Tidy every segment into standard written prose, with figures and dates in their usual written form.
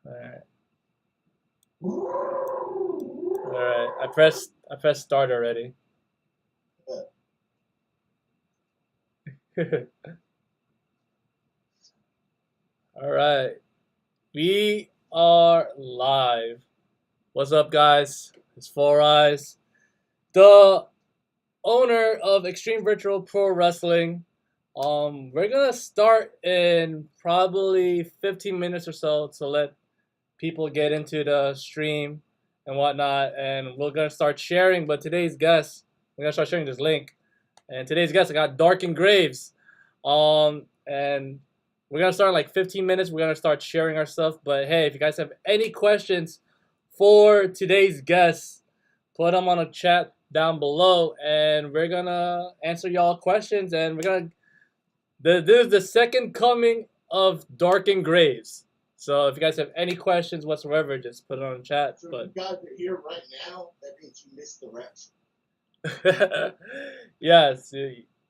Alright. Alright. I pressed start already. Alright. We are live. What's up, guys? It's Four Eyes, the owner of Xtreme Virtual Pro Wrestling. We're gonna start in probably 15 minutes or so to let people get into the stream and whatnot, and we're gonna start sharing. But today's guest, we're gonna start sharing this link, and today's guest, I got Darken Graves, and we're gonna start in like 15 minutes. We're gonna start sharing our stuff. But hey, if you guys have any questions for today's guests, put them on a chat down below, and we're gonna answer y'all questions. And we're gonna this is the second coming of Darken Graves. So if you guys have any questions whatsoever, just put it on the chat. So but if you guys are here right now, that means you missed the reps. yes,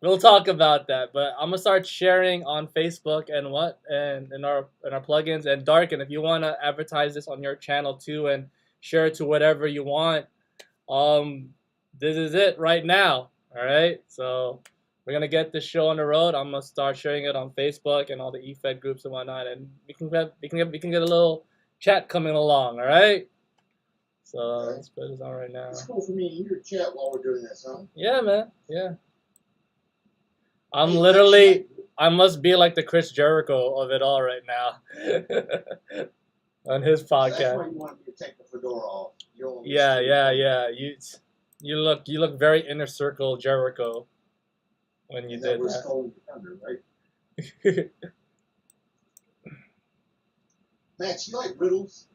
we'll talk about that. But I'm gonna start sharing on Facebook and in our plugins. And Darken, if you wanna advertise this on your channel too and share it to whatever you want, this is it right now. All right, so we're gonna get this show on the road. I'm gonna start sharing it on Facebook and all the Efed groups and whatnot, and we can get a little chat coming along. All right. So Okay. let's put this on right now. It's cool for me and you to chat while we're doing this, huh? Yeah, man. Yeah. I'm literally. I must be like the Chris Jericho of it all right now. On his podcast. That's why you want me to take the fedora off. Yeah. You look very inner circle Jericho when you did We're that. stolen thunder, right? Max, you like riddles?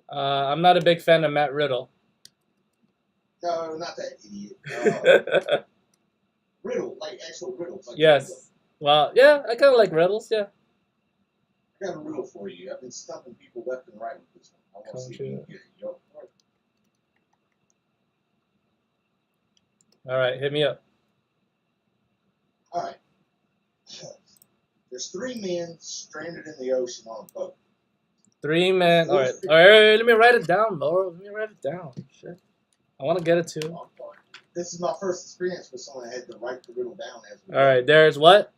I'm not a big fan of Matt Riddle. No, not that idiot. Riddle, like actual riddles. Like yes. Well, yeah, I kind of like riddles, yeah. I got a riddle for you. I've been stumping people left and right with this one. I want to see if you can get it. Yo. All right, hit me up. All right. There's 3 men stranded in the ocean on a boat. 3 men. All right. Let me write it down, Laura. Let me write it down. Shit. I want to get it too. This is my first experience with someone that had to write the riddle down as well. All right. There's what?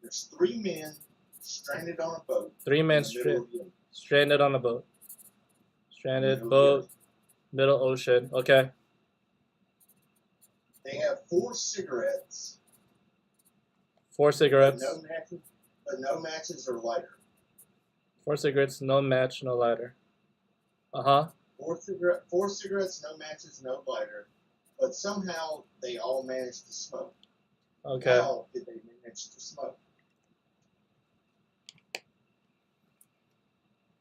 There's 3 men stranded on a boat. 3 men stranded on a boat. Stranded boat, middle ocean. Okay. They have 4 cigarettes. 4 cigarettes. But no matches or lighter. 4 cigarettes, no match, no lighter. 4 cigarettes, no matches, no lighter. But somehow they all managed to smoke. Okay. How did they manage to smoke?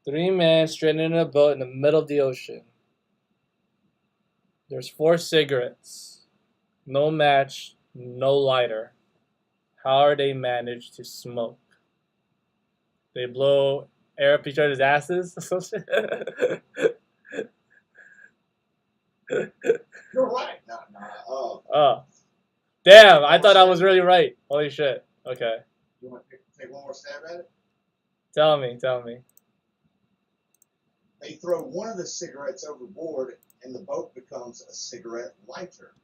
3 men stranded in a boat in the middle of the ocean. There's 4 cigarettes. No match, no lighter. How are they managed to smoke? They blow air up each other's asses? You're right. Damn, I thought I was really right. Holy shit. Okay. You want to take one more stab at it? Tell me. They throw one of the cigarettes overboard and the boat becomes a cigarette lighter.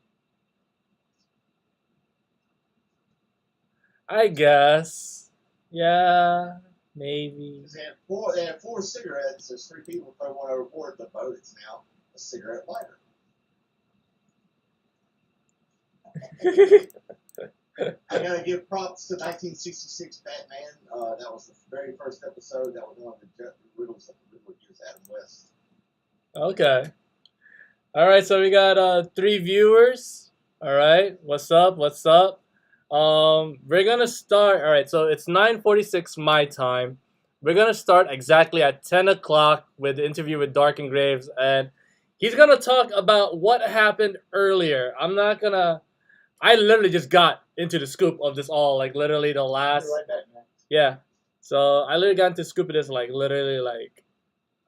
I guess. Yeah, maybe. They had 4 cigarettes. There's 3 people throw one overboard. The boat is now a cigarette lighter. I gotta give props to 1966 Batman. That was the very first episode. That was one of the riddles that the Riddler gives Adam West. Okay. All right, so we got 3 viewers. All right, what's up? We're gonna start. All right, so it's 9:46 my time. We're gonna start exactly at 10 o'clock with the interview with Darken Graves, and he's gonna talk about what happened earlier. I literally just got into the scoop of this all, like literally the last. You're right back, man. Yeah, so I literally got into the scoop of this like literally like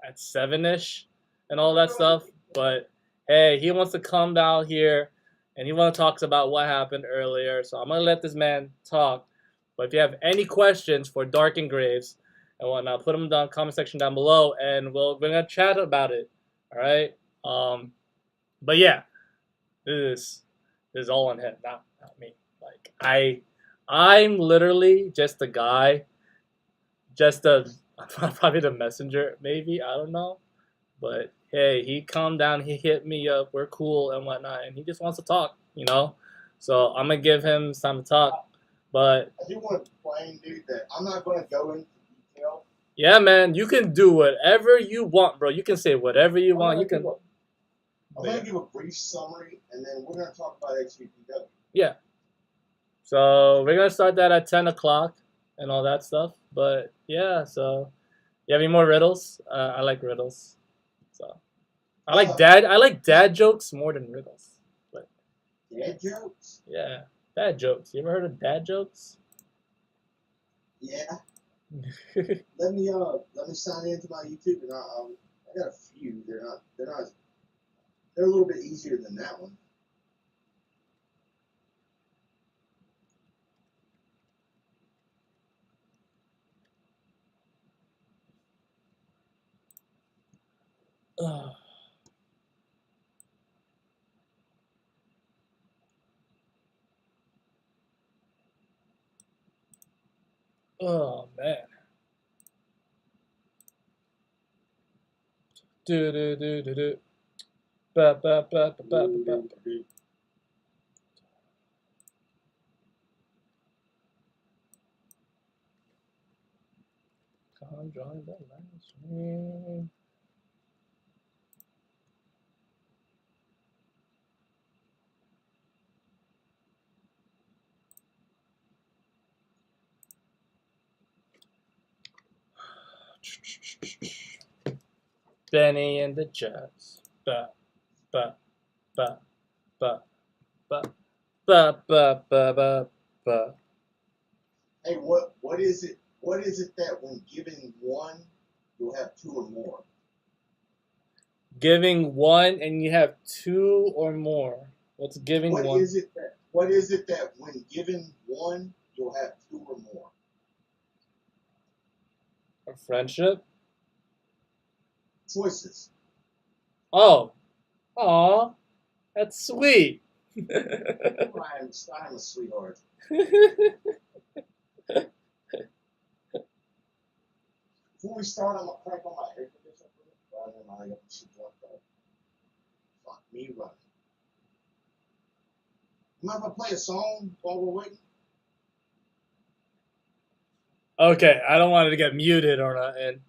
at 7ish and all that stuff. But hey, he wants to come down here. And he want to talk about what happened earlier. So I'm going to let this man talk. But if you have any questions for Darken Graves, and whatnot. Put them down comment section down below, and we're gonna chat about it. All right. But yeah, this is all on him, not me. Like I'm literally just a guy, just a probably the messenger, maybe, I don't know. But hey, he calmed down, he hit me up, we're cool and whatnot, and he just wants to talk, you know. So I'm gonna give him some time to talk. But I do want to explain, dude, that I'm not going to go into detail. yeah, man, you can do whatever you want, bro. You can say whatever you want. You can. I'm going to give a brief summary, and then we're going to talk about XVPW. Yeah. So we're gonna start that at 10 o'clock and all that stuff. But yeah, so you have any more riddles? I like riddles. So I like dad jokes more than riddles. But Dad jokes? yeah, dad jokes. You ever heard of dad jokes? Yeah. Let me sign into my YouTube, and I got a few. They're a little bit easier than that one. Oh man. Do do do do do. Ba ba ba ba ba ba ba. Conjoin the last screen. Benny and the Jets. Ba ba ba ba ba ba ba ba ba ba. Hey, what is it? What is it that when giving one, you'll have two or more? Giving one and you have two or more. What's giving one? What is it that when given one, you'll have two or more? A friendship? Choices. Oh. Aw. That's sweet. I'm a sweetheart. Before we start, I'm gonna crank on my air conditioner for a minute. I got the shit like that. Fuck me running. You mind if I play a song while we're waiting? Okay, I don't want it to get muted or not, and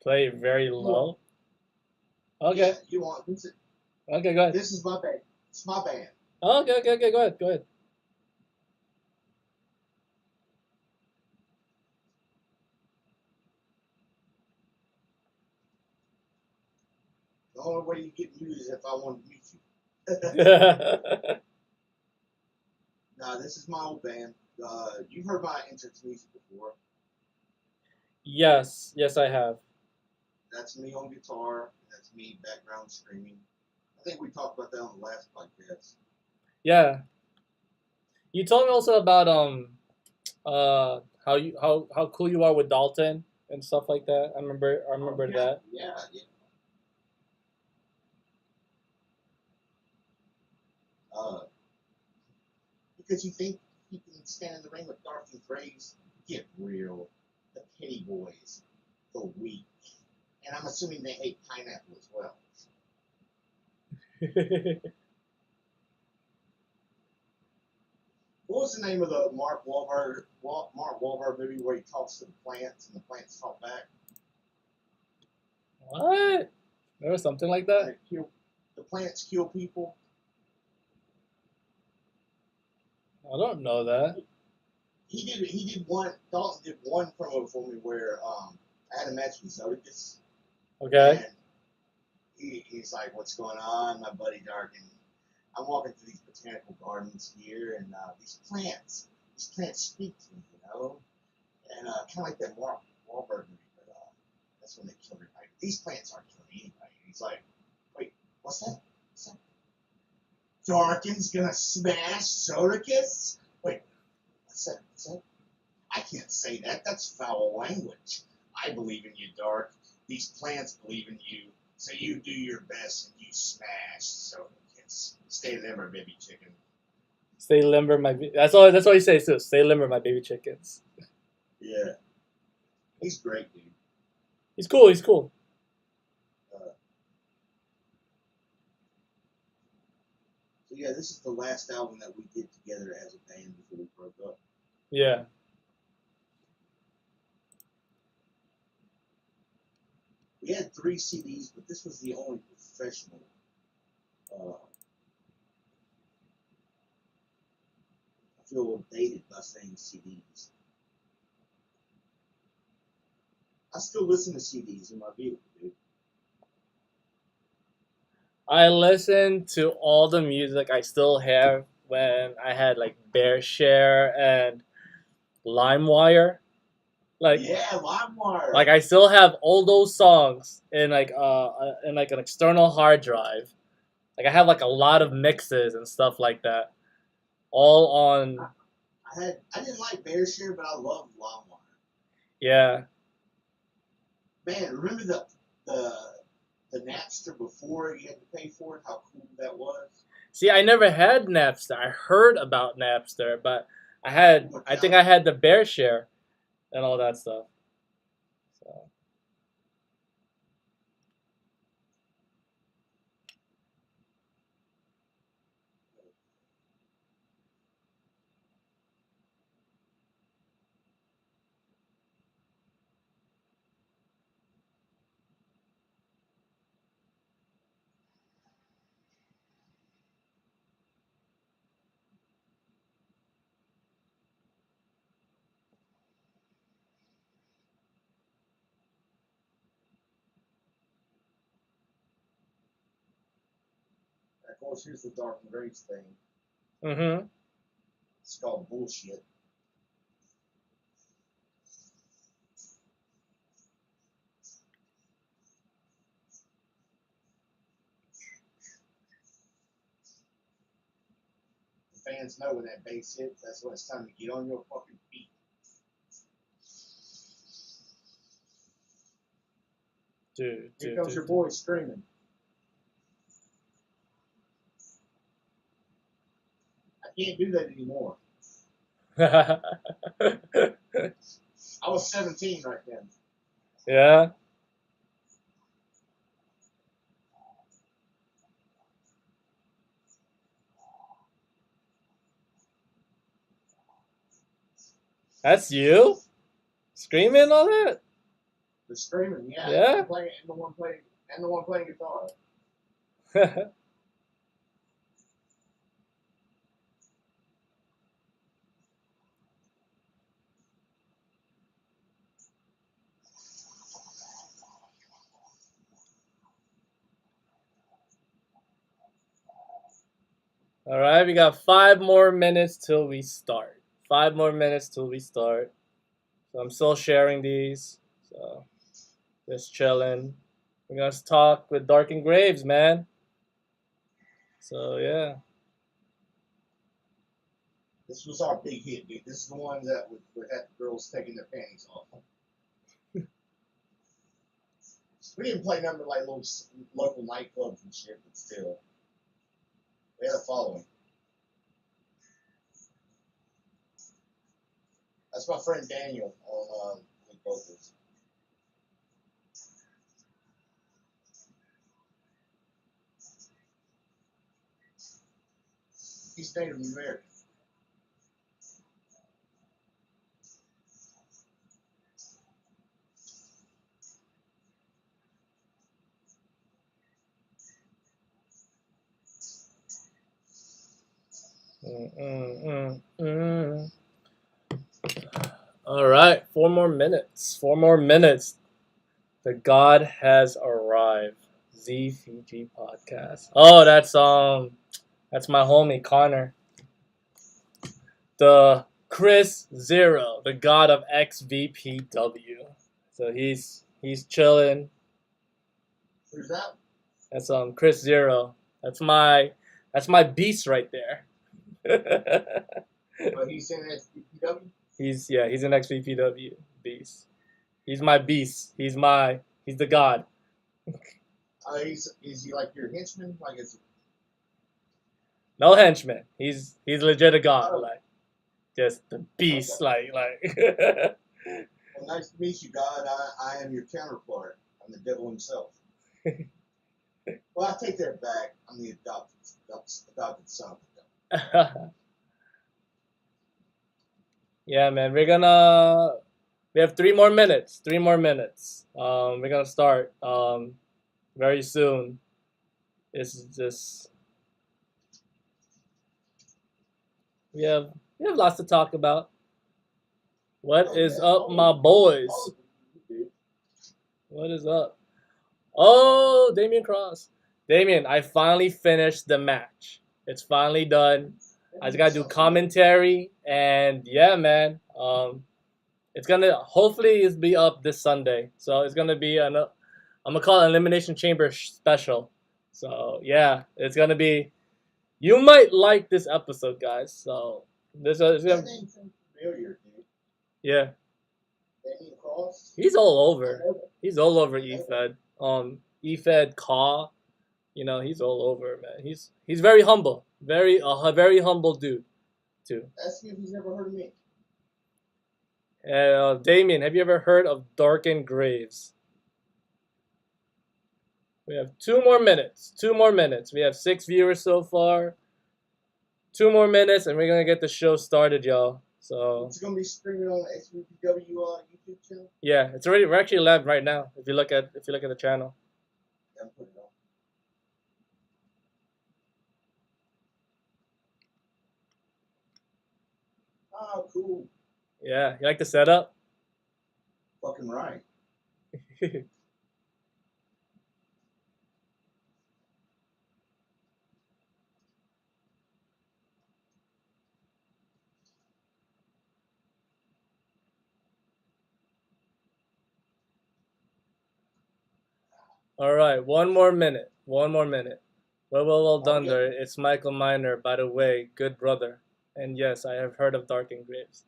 play very low. Okay. Yeah, you want this? Okay, go ahead. This is my band. It's my band. Okay, go ahead. The only way you get muted is if I want to mute you. Nah, this is my old band. You've heard my entrance music before. Yes, I have. That's me on guitar. That's me background screaming. I think we talked about that on the last podcast. Yeah. You told me also about how cool you are with Dalton and stuff like that. I remember that. Yeah. Because you think you can stand in the ring with Darken Graves? Get real. The Penny Boys, the weak, and I'm assuming they hate pineapple as well. What was the name of the Mark Wahlberg movie where he talks to the plants and the plants talk back? What? There was something like that? The plants kill people. I don't know that. He did one. Dalton did one promo for me where I had a match with Zodicus. Okay. And he's like, "What's going on, my buddy Darken? I'm walking through these botanical gardens here, and these plants speak to me, you know, and kind of like that Mark Wahlberg movie, but that's when they kill everybody. These plants aren't killing anybody." And he's like, "Wait, what's that? What's that? Darken's gonna smash Zodicus? Wait, what's that? What's that? I can't say that. That's foul language. I believe in you, Dark. These plants believe in you. So you do your best and you smash. So yes, stay limber, baby chicken. Stay limber, my. That's all. That's all he says too. Stay limber, my baby chickens. Yeah, he's great, dude. He's cool. He's cool. So yeah, this is the last album that we did together as a band before we broke up. Yeah. We had 3 CDs, but this was the only professional. I feel a little dated by saying CDs. I still listen to CDs in my vehicle, dude. I listen to all the music I still have when I had like BearShare and LimeWire. Like, Yeah, LimeWire. like I still have all those songs in like an external hard drive. Like I have like a lot of mixes and stuff like that, all on. I didn't like BearShare, but I loved LimeWire. Yeah. Man, remember the Napster before you had to pay for it? How cool that was. See, I never had Napster. I heard about Napster, but I think I had the BearShare and all that stuff. So. Of course, here's the Darken Graves thing. Mm-hmm. It's called bullshit. The fans know when that bass hits, that's when it's time to get on your fucking feet. Here comes your boy screaming. I can't do that anymore. I was 17 right then. Yeah. That's you? Screaming all that? The screaming, yeah. Yeah. And the one playing guitar. All right, we got 5 more minutes till we start. 5 more minutes till we start. So I'm still sharing these. So just chilling. We're gonna talk with Darken Graves, man. So yeah. This was our big hit, dude. This is the one that would have the girls taking their panties off. We didn't play nothing like little local nightclubs and shit, but still. We had a following. That's my friend Daniel on lead vocals. He's Native American. All right, 4 more minutes. 4 more minutes. The God has arrived. ZVG podcast. Oh, that's my homie Connor. The Chris Zero, the God of XVPW. So he's chilling. Who's that? That's Chris Zero. That's my beast right there. But he's in SPPW? He's an XVPW beast. He's my beast. He's the god. Is he like your henchman? Like it's No henchman. He's legit a god. oh, Like just the beast. okay. Like. Well, nice to meet you, God. I am your counterpart. I'm the devil himself. Well, I take that back. I'm the adopted son of the devil. Yeah, man. We have 3 more minutes. 3 more minutes. We're gonna start very soon. This is just we have lots to talk about. What Oh is yeah. up, my boys? What is up? Oh, Damian Cross. Damian, I finally finished the match. It's finally done. I just gotta do commentary, and yeah, man. It's gonna hopefully it's be up this Sunday. So it's gonna be I'm gonna call it an Elimination Chamber special. So yeah, it's gonna be. You might like this episode, guys. So this is That name sounds familiar, dude. yeah. Damian Cross. He's all I over. know that. He's all over I know Efed. Efed Kaw. You know, he's all over, man. He's very humble. Very a very humble dude, too. that. Ask him if he's never heard of me. Damien, have you ever heard of Darken Graves? We have 2 more minutes. 2 more minutes. We have 6 viewers so far. 2 more minutes, and we're gonna get the show started, y'all. So It's gonna be streaming on the XVPW YouTube channel. yeah, it's already we're actually live right now. If you look at the channel. Yeah, I'm putting it on. Oh, cool. Yeah, you like the setup? Fucking right. All right, 1 more minute. 1 more minute. Well done there. It's Michael Miner, by the way, good brother. And yes, I have heard of Darken Graves.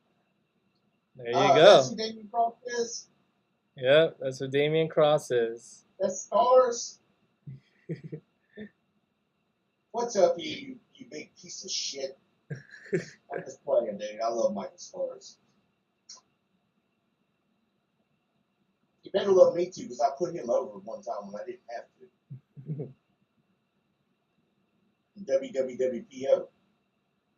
There you go. That's who Damian Cross is. Yeah, that's who Damian Cross is. That's Stars. What's up, you big piece of shit? I'm just playing, dude. I love Michael Stars. You better love me too, because I put him over one time when I didn't have to. WWWPO.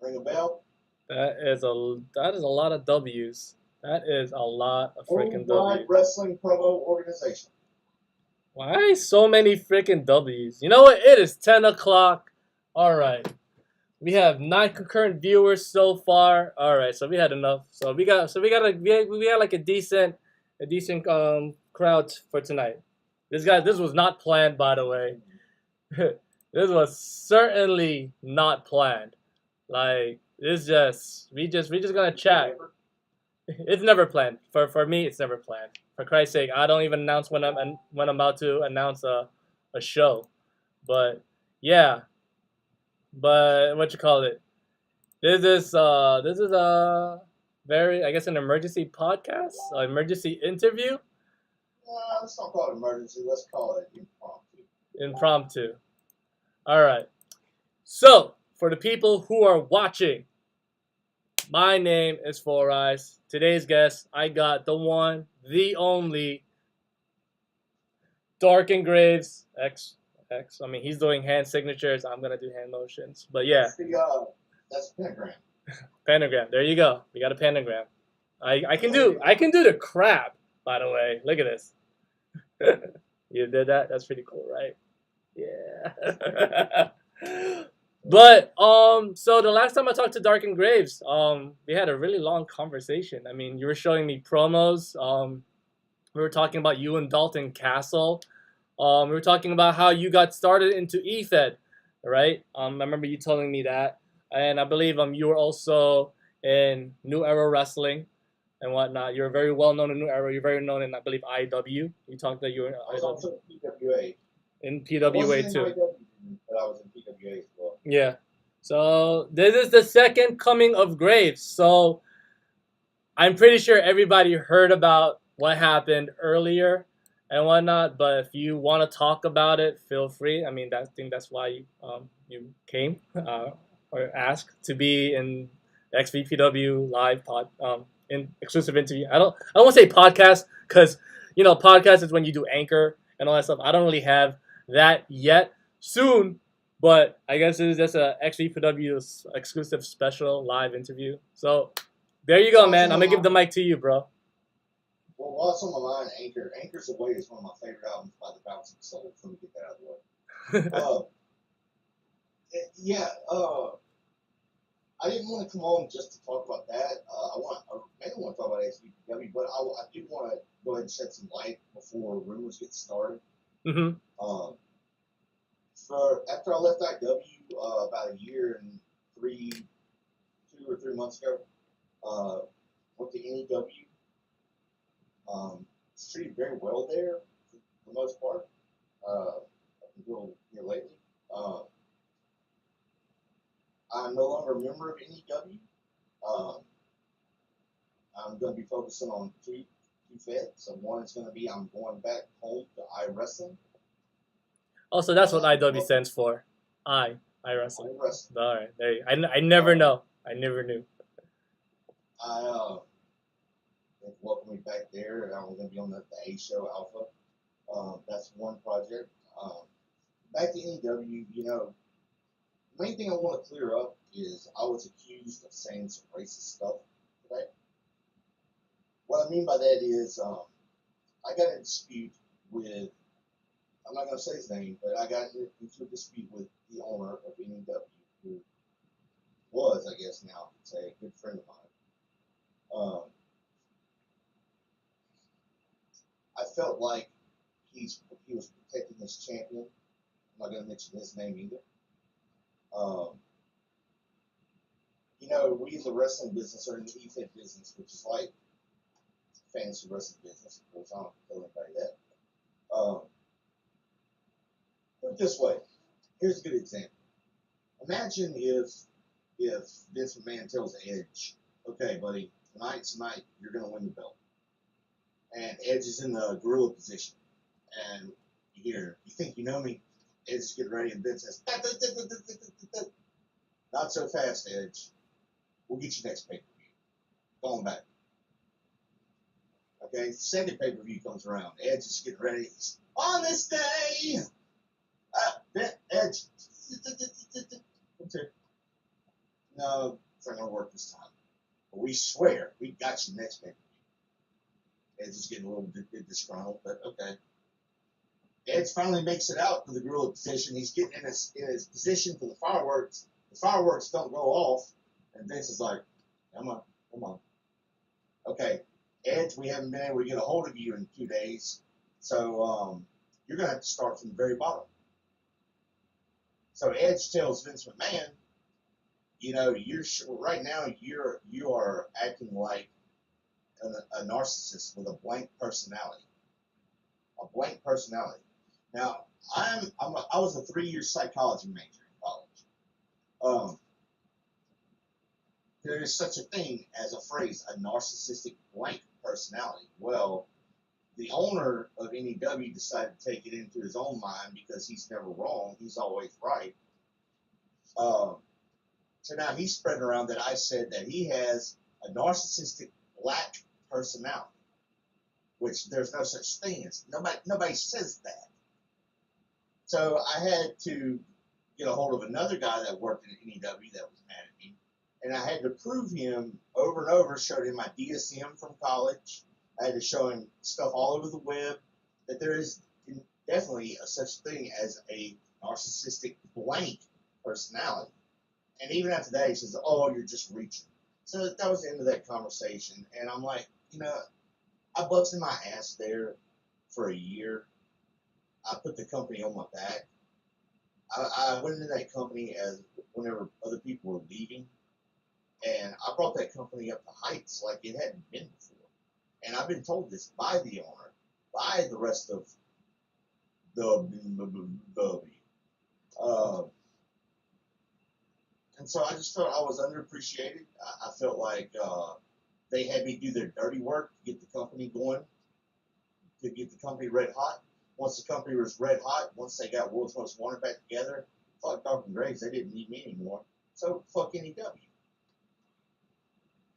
Ring a bell? That is a lot of W's. That is a lot of freaking Worldwide W's. Wrestling Promo Organization. Why so many freaking W's? You know what? It is 10 o'clock. All right. We have 9 concurrent viewers so far. All right, so we had enough. We got like a decent crowd for tonight. This was not planned, by the way. This was certainly not planned. Like we just gonna chat. It's never planned. For me, it's never planned. For Christ's sake, I don't even announce when I'm about to announce a show. But yeah. But what you call it? This is a very, I guess, an emergency podcast, an emergency interview. Let's not call it emergency. Let's call it Impromptu. All right. So for the people who are watching, my name is Four Eyes. Today's guest, I got the one, the only, Darken Graves X. I mean, he's doing hand signatures. I'm gonna do hand motions. But yeah, that's pentagram. Pentagram. There you go. We got a pentagram. I can do the crab. By the way, look at this. You did that. That's pretty cool, right? Yeah. But so the last time I talked to Darken Graves, we had a really long conversation. I mean, you were showing me promos. We were talking about you and Dalton Castle. We were talking about how you got started into Efed, right? I remember you telling me that, and I believe you were also in New Era Wrestling and whatnot. You're very well known in New Era. You're very known in, I believe, IW. You talked that you were in I was also in PWA. In PWA too. But I was in PWA as well. Yeah. So this is the second coming of Graves. So I'm pretty sure everybody heard about what happened earlier and whatnot. But if you want to talk about it, feel free. I mean, I think that's why you came or asked to be in the XVPW live in exclusive interview. I don't want to say podcast because podcast is when you do anchor and all that stuff. I don't really have that yet. Soon, but I guess it's just a XVPW exclusive special live interview. So there you go, man. I'm gonna give the mic to you, bro. Well, while it's on my mind, Anchor's Away is one of my favorite albums by the Bouncing Souls. Let me get that out of the way. Yeah, I didn't want to come on just to talk about that. I mainly want to talk about XVPW, but I do want to go ahead and shed some light before rumors get started. Mm-hmm. After I left IW about a year and 2 or 3 months ago, went to NEW. It's treated very well there for the most part. Up until here lately. I'm no longer a member of NEW. I'm going to be focusing on two Efed. So one is going to be I'm going back home to iWrestling. Also, that's what IW stands for. I wrestle. All right, there you go. I never know. I never knew. Welcome me back there. I'm going to be on the A Show Alpha. That's one project. Back to NEW, the main thing I want to clear up is I was accused of saying some racist stuff today. What I mean by that is I got in a dispute with, I'm not going to say his name, but I got into a dispute with the owner of NEW, who was, I guess now I could say, a good friend of mine. I felt like he was protecting his champion. I'm not going to mention his name either. We in the wrestling business are in the Efed business, which is like fantasy wrestling business. Of course, I don't tell anybody that. Put it this way. Here's a good example. Imagine if Vince McMahon tells Edge, "Okay, buddy, tonight's the night you're going to win the belt," and Edge is in the gorilla position, and you hear, "You think you know me?" Edge is getting ready, and Vince says, "Not so fast, Edge. We'll get you next pay-per-view. Going back." Okay, second pay-per-view comes around. Edge is getting ready. He's, "On this day, Edge." No, it's not going to work this time. But we swear, we got you next pay-per-view. Edge is getting a little bit disgruntled, but okay. Edge finally makes it out to the gorilla position. He's getting in his position for the fireworks. The fireworks don't go off, and Vince is like, come on. Okay, Edge, we haven't been able to get a hold of you in 2 days, so you're going to have to start from the very bottom. So Edge tells Vince McMahon, right now you are acting like a narcissist with a blank personality. A blank personality. Now, I was a 3-year psychology major in college. There is such a thing as a phrase, a narcissistic blank personality. Well, the owner of NEW decided to take it into his own mind because he's never wrong. He's always right. So now he's spreading around that I said that he has a narcissistic black personality, which there's no such thing as. Nobody says that. So I had to get a hold of another guy that worked in NEW that was mad at me, and I had to prove him over and over, showed him my DSM from college. I had to show him stuff all over the web that there is definitely a such thing as a narcissistic blank personality. And even after that, he says, "Oh, you're just reaching." So that was the end of that conversation. And I'm like, I busted my ass there for a year. I put the company on my back. I went into that company as whenever other people were leaving. And I brought that company up to heights like it hadn't been before. And I've been told this by the owner, by the rest of the and so I just felt I was underappreciated. I felt like they had me do their dirty work to get the company going. to get the company red hot. Once the company was red hot, once they got World's Most Wanted back together, fuck Darken Graves, they didn't need me anymore. So fuck NEW.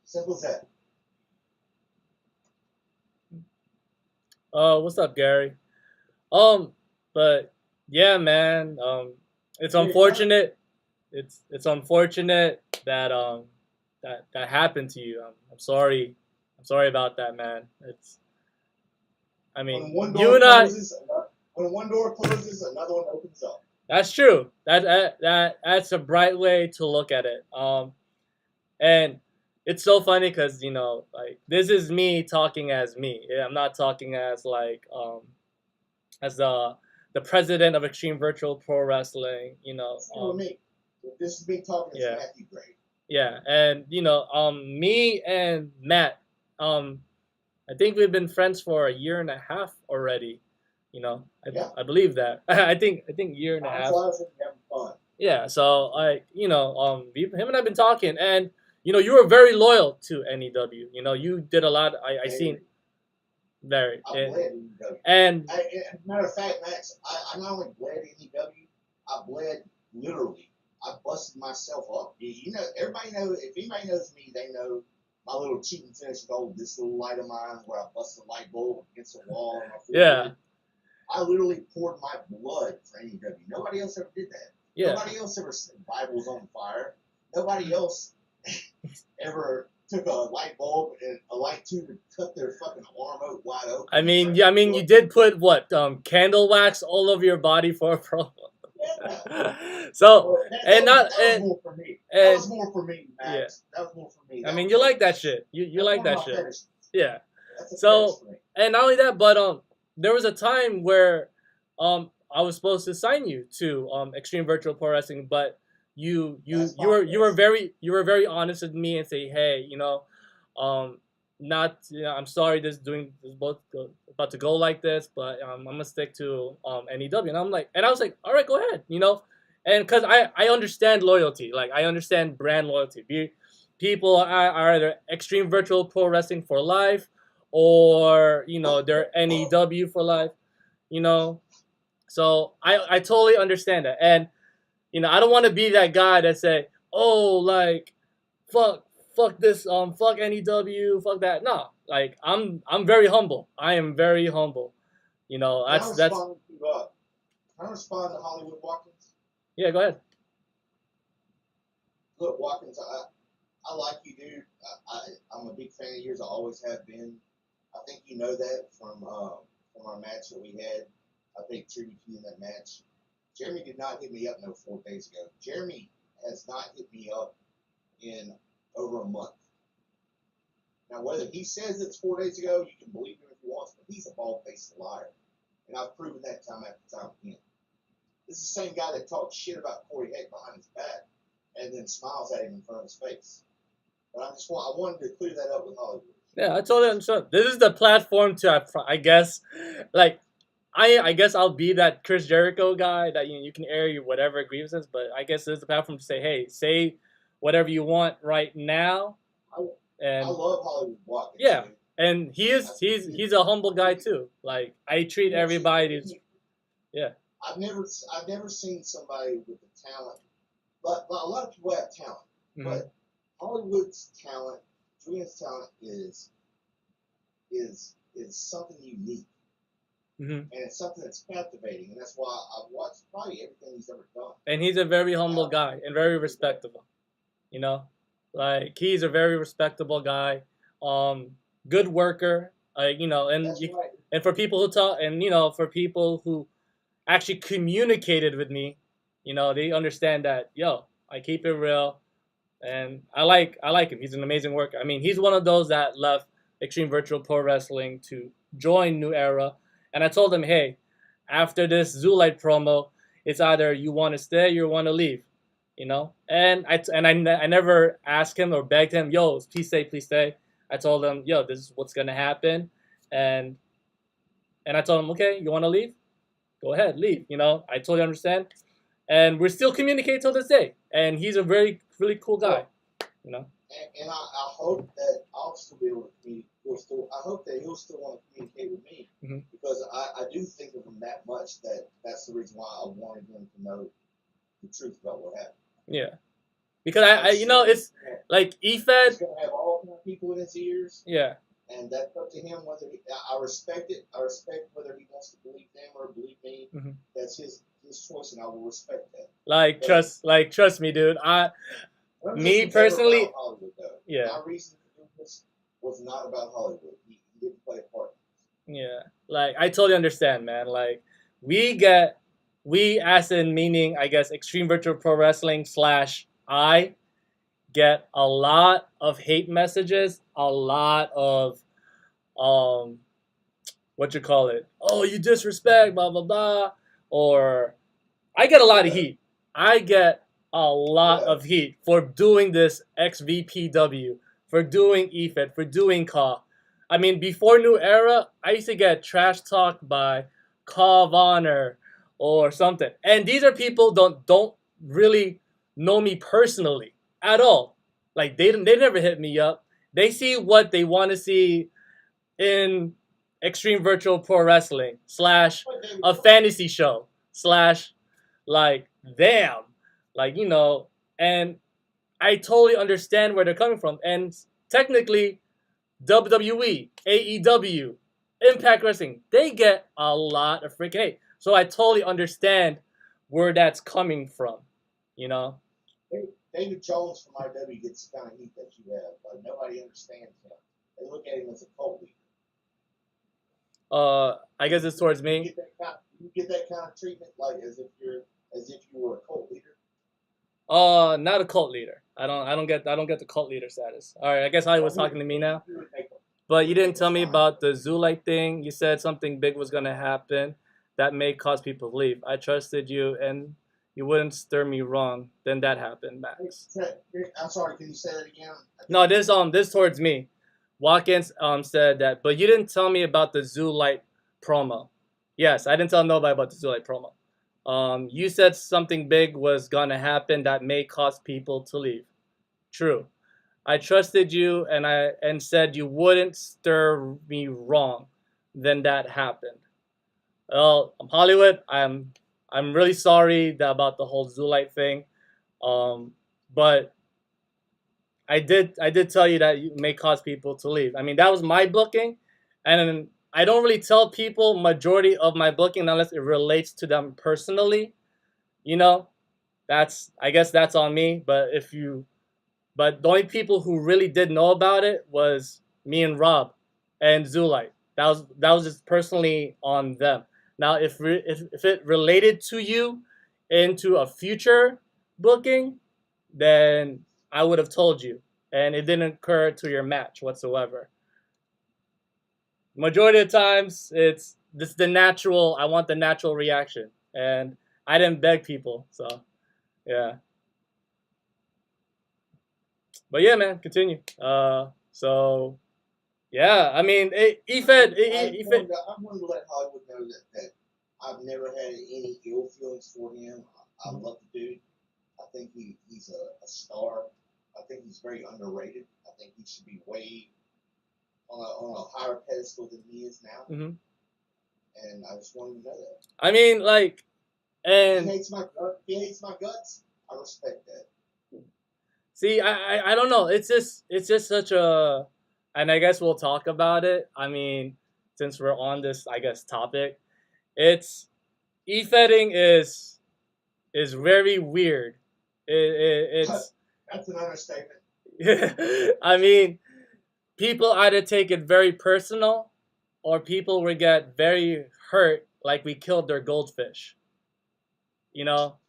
Simple as that. What's up, Gary? But yeah, man. It's unfortunate. It's unfortunate that that happened to you. I'm sorry. I'm sorry about that, man. It's. I mean, when you and I. When one door closes, another one opens up. That's true. That's a bright way to look at it. And it's so funny because like this is me talking as me. I'm not talking as like as the president of Xtreme Virtual Pro Wrestling. Me. This is me talking as Matthew Gray. Yeah, and me and Matt, I think we've been friends for a year and a half already. I believe that. I think year and a half. Having fun. Yeah, so him and I've been talking, and you were very loyal to NEW. You did a lot. I seen very. I bled NEW. And as a matter of fact, Max, I not only bled NEW, I bled literally. I busted myself up. Everybody knows. If anybody knows me, they know my little cheating finish goal. This little light of mine, where I busted a light bulb against the wall. Yeah. I literally poured my blood for NEW. Nobody else ever did that. Yeah. Nobody else ever set Bibles on fire. Nobody else ever took a light bulb and a light tube and cut their fucking arm out wide open. I mean, you did put what candle wax all over your body for a promo. Yeah. So that was more for me. That was more for me, Max. Yeah. That was more for me. I mean, you like that shit. You like that shit. Fetish. Yeah. So and not only that, but there was a time where I was supposed to sign you to Xtreme Virtual Pro Wrestling, but you were very honest with me and say, hey, I'm sorry this both about to go like this, but I'm gonna stick to NEW. And I was like, all right, go ahead, and because I understand loyalty, like I understand brand loyalty. People are either Xtreme Virtual Pro Wrestling for life, or they're NEW for life, So I totally understand that, and I don't want to be that guy that say, oh, like fuck this, fuck NEW, fuck that. No, like I'm very humble. I am very humble. That's. Can I respond to Hollywood Watkins? Yeah, go ahead. Look, Watkins, I like you, dude. I'm a big fan of yours. I always have been. I think you know that from our match that we had. I think tribute to you in that match. Jeremy did not hit me up 4 days ago. Jeremy has not hit me up in over a month. Now, whether he says it's 4 days ago, you can believe him if you want, but he's a bald-faced liar. And I've proven that time after time again. This is the same guy that talks shit about Corey Heck behind his back and then smiles at him in front of his face. But I wanted to clear that up with Hollywood. Yeah, I totally understand. This is the platform to, I guess, like, I guess I'll be that Chris Jericho guy that you can air your whatever grievances, but I guess this is the platform to say, hey, say whatever you want right now. And I love Hollywood Watkins. Yeah, dude. and he's a humble guy too. Like I treat everybody. Yeah. I've never seen somebody with the talent, but a lot of people have talent, but Hollywood's talent, Julian's talent is something unique. And it's something that's captivating, and that's why I've watched probably everything he's ever done. And he's a very humble guy and very respectable. Like he's a very respectable guy, good worker. And for people who talk, and for people who actually communicated with me, they understand that I keep it real, and I like him. He's an amazing worker. I mean, he's one of those that left Xtreme Virtual Pro Wrestling to join New Era. And I told him, hey, after this Zoolite promo, it's either you want to stay or you want to leave, And I never asked him or begged him, yo, please stay, please stay. I told him, yo, this is what's gonna happen, and I told him, okay, you want to leave? Go ahead, leave. I totally understand, and we're still communicating till this day. And he's a really cool guy, And I hope that I'll still be able to I hope that he'll still want to communicate with me Mm-hmm. because I do think of him that much that that's the reason why I wanted him to know the truth about what happened. Yeah, because I it's like Efed. He's gonna have all kind of people in his ears. Yeah. And that's up to him whether I respect it. I respect whether he wants to believe them or believe me. Mm-hmm. That's his choice, and I will respect that. Trust me, dude. Me personally, Hollywood, though. Yeah. My reason to do this was not about Hollywood. He didn't play a part. Yeah, like I totally understand, man. Like we as in meaning, I guess, Extreme Virtual Pro Wrestling / I get a lot of hate messages, a lot of what you call it? Oh, you disrespect, blah blah blah. Or I get a lot of heat. I get a lot of heat for doing this XVPW, for doing Efed, for doing Ka. I mean, before New Era, I used to get trash talked by Ka of Honor or something. And these are people don't really know me personally at all. Like they never hit me up. They see what they want to see in Extreme Virtual Pro Wrestling / a fantasy show / like damn, like and I totally understand where they're coming from. And technically, WWE, AEW, Impact Wrestling, they get a lot of freaking hate. So I totally understand where that's coming from, David Jones from IW gets the kind of heat that you have. Like nobody understands him. They look at him as a cult leader. I guess it's towards me. You get that kind of treatment, like as if you were a cult leader. Not a cult leader. I don't get the cult leader status. All right, I guess Hollywood's talking to me now. But you didn't tell me about the Zoolite thing. You said something big was gonna happen that may cause people to leave. I trusted you, and you wouldn't steer me wrong. Then that happened, Max. I'm sorry. Can you say that again? No, this towards me. Watkins said that, but you didn't tell me about the Zoolite promo. Yes, I didn't tell nobody about the Zoolite promo. You said something big was gonna happen that may cause people to leave. True. I trusted you and said you wouldn't steer me wrong. Then that happened. Well, I'm Hollywood. I'm really sorry about the whole Zoolite thing. But I did tell you that you may cause people to leave. I mean, that was my booking, and I don't really tell people majority of my booking unless it relates to them personally. I guess that's on me. But the only people who really did know about it was me and Rob and Zoolite. That was just personally on them. Now, if it related to you into a future booking, then I would have told you, and it didn't occur to your match whatsoever. Majority of the times, it's this the natural. I want the natural reaction, and I didn't beg people, so yeah. But yeah, man, continue. So yeah, I mean, Efed. I'm going to let Hollywood know that I've never had any ill feelings for him. I love the dude. I think he's a star. I think he's very underrated. I think he should be way on a higher pedestal than he is now. Mm-hmm. And I just wanted to know that. I mean, like, and he hates my guts. I respect that. See, I don't know. It's just such a, and I guess we'll talk about it. I mean, since we're on this, I guess, topic, it's e-fetting is very weird. It's that's an understatement. I mean, people either take it very personal, or people will get very hurt, like we killed their goldfish. Well,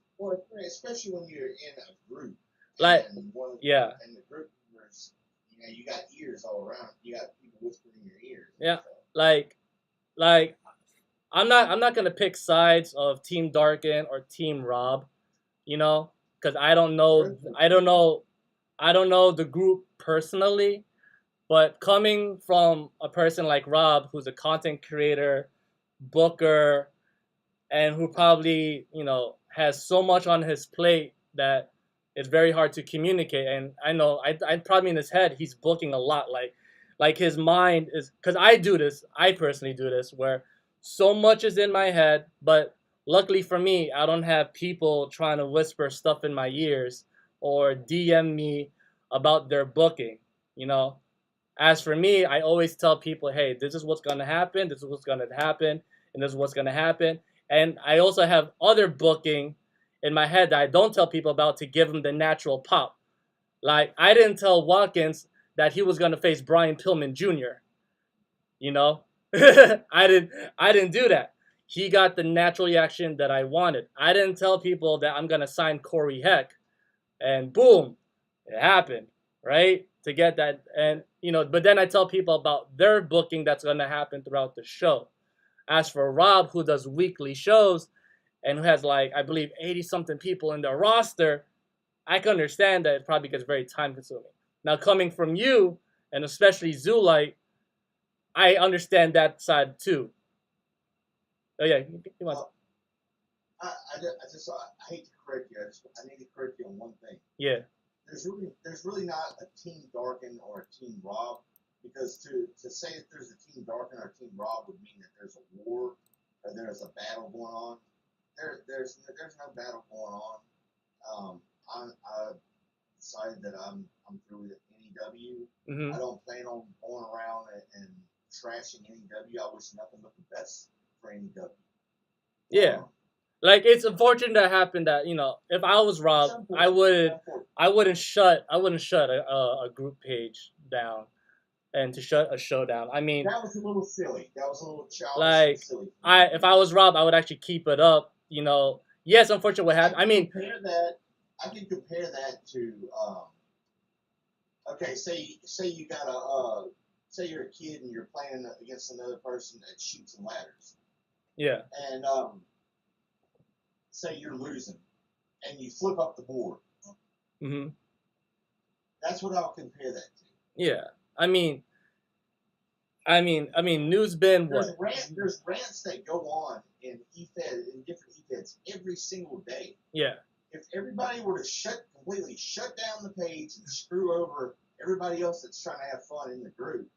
especially when you're in a group. Like, and the group members, you got ears all around. You got people whispering in your ears. Yeah, like I'm not gonna pick sides of Team Darken or Team Rob, because I don't know the group personally, but coming from a person like Rob, who's a content creator, booker, and who probably has so much on his plate that it's very hard to communicate. And I know, I probably in his head, he's booking a lot. Like, Like his mind is, because I do this, I personally do this, where so much is in my head, but luckily for me, I don't have people trying to whisper stuff in my ears or DM me about their booking, you know. As for me, I always tell people, hey, this is what's going to happen, this is what's going to happen, and this is what's going to happen. And I also have other booking in my head that I don't tell people about to give them the natural pop. Like, I didn't tell Watkins that he was going to face Brian Pillman Jr., you know? I didn't do that. He got the natural reaction that I wanted. I didn't tell people that I'm going to sign Corey Heck, and boom, it happened, right? To get that, and but then I tell people about their booking that's going to happen throughout the show. As for Rob, who does weekly shows and who has, like, I believe 80 something people in their roster, I can understand that it probably gets very time consuming. Now, coming from you, and especially Zulite, I understand that side too. Oh yeah, you want? I hate to correct you. I need to correct you on one thing. Yeah. There's really not a Team Darken or a Team Rob, because to say that there's a Team Darken or a Team Rob would mean that there's a war or there's a battle going on. There's no battle going on. I decided that I'm through with NEW. Mm-hmm. I don't plan on going around and trashing NEW. I wish nothing but the best for NEW. Yeah. Like, it's unfortunate that happened that, if I was Rob, I wouldn't shut a group page down and to shut a show down. I mean, that was a little silly. That was a little childish. Like, and silly. if I was Rob, I would actually keep it up. Yes, unfortunately what happened. I mean, I can compare that to okay, say you got say you're a kid and you're playing against another person that shoots and ladders. Yeah. And say you're losing and you flip up the board. Mm-hmm. That's what I'll compare that to. Yeah. I mean, News bin what? There's rants that go on in Efed, in different Efeds every single day. Yeah. If everybody were to completely shut down the page and screw over everybody else that's trying to have fun in the group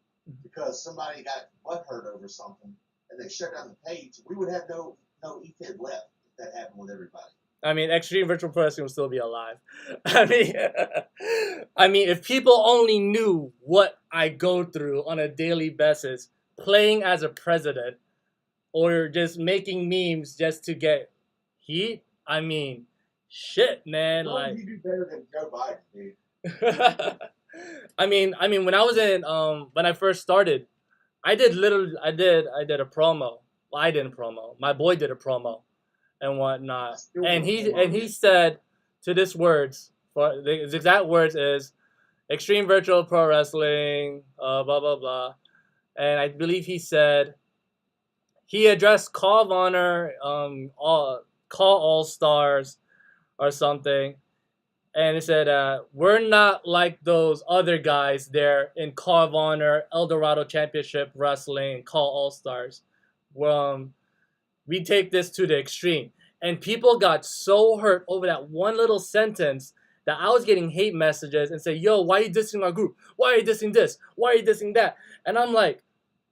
because somebody got butthurt over something and they shut down the page, we would have no Efed left if that happened with everybody. I mean, Xtreme Virtual Pro Wrestling will still be alive. I mean, if people only knew what I go through on a daily basis, playing as a president, or just making memes just to get heat. I mean, shit, man. Like, you do better than Joe Biden, dude. I mean, when I was in, when I first started, I did a promo. Well, I did a promo. My boy did a promo and whatnot. And he said to this words, for his exact words is Xtreme Virtual Pro Wrestling, blah blah blah. And I believe he said he addressed Call of Honor, Call All Stars or something. And he said, we're not like those other guys there in Call of Honor, Eldorado Championship Wrestling, Call All Stars. We take this to the extreme. And people got so hurt over that one little sentence that I was getting hate messages and say, yo, why are you dissing our group? Why are you dissing this? Why are you dissing that? And I'm like,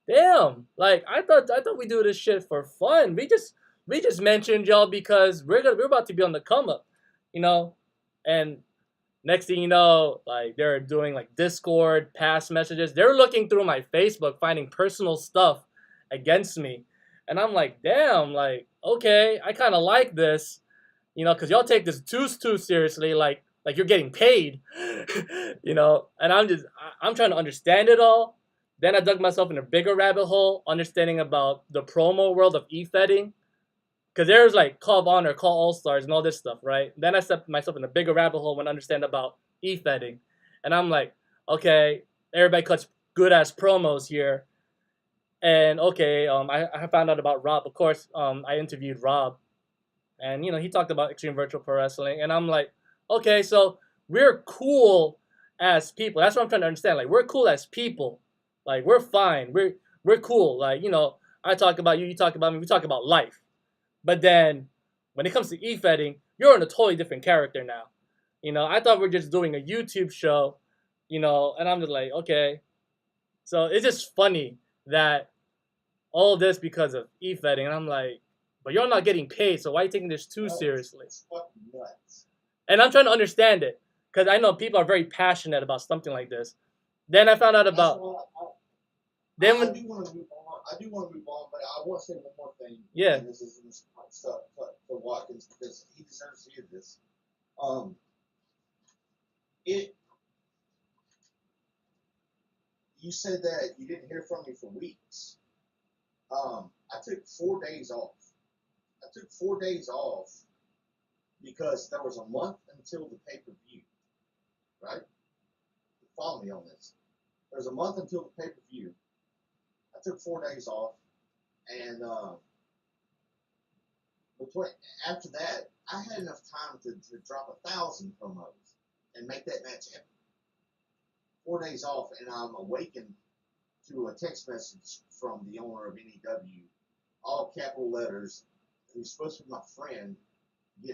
damn, like I thought we do this shit for fun. We just mentioned y'all because we're about to be on the come up, And next thing you know, like they're doing like Discord past messages. They're looking through my Facebook, finding personal stuff against me. And I'm like, damn, like, okay, I kind of like this, because y'all take this too seriously, like you're getting paid, And I'm trying to understand it all. Then I dug myself in a bigger rabbit hole, understanding about the promo world of Efedding. Because there's like Call of Honor, Call All Stars, and all this stuff, right? Then I stepped myself in a bigger rabbit hole when I understand about Efedding. And I'm like, okay, everybody cuts good-ass promos here. And okay, I found out about Rob. Of course, I interviewed Rob. And, he talked about Xtreme Virtual Pro Wrestling. And I'm like, okay, so we're cool as people. That's what I'm trying to understand. Like, we're cool as people. Like, we're fine. We're cool. Like, I talk about you, you talk about me, we talk about life. But then, when it comes to Efedding, you're in a totally different character now. I thought we're just doing a YouTube show, and I'm just like, okay. So it's just funny that all this because of Efeding, and I'm like, but you're not getting paid, so why are you taking this too seriously? It's fucking nuts. And I'm trying to understand it because I know people are very passionate about something like this. Then I found out about. I do want to move on. I do want to move on, but I want to say one more thing. Yeah. And this is stuff to Watkins because he deserves to hear this. You said that you didn't hear from me for weeks. I took 4 days off. I took 4 days off because there was a month until the pay-per-view, right? Follow me on this. There's a month until the pay-per-view. I took 4 days off, and after that, I had enough time to drop 1,000 promos and make that match happen. 4 days off, and I'm awakened to a text message from the owner of NEW, all capital letters, who's supposed to be my friend,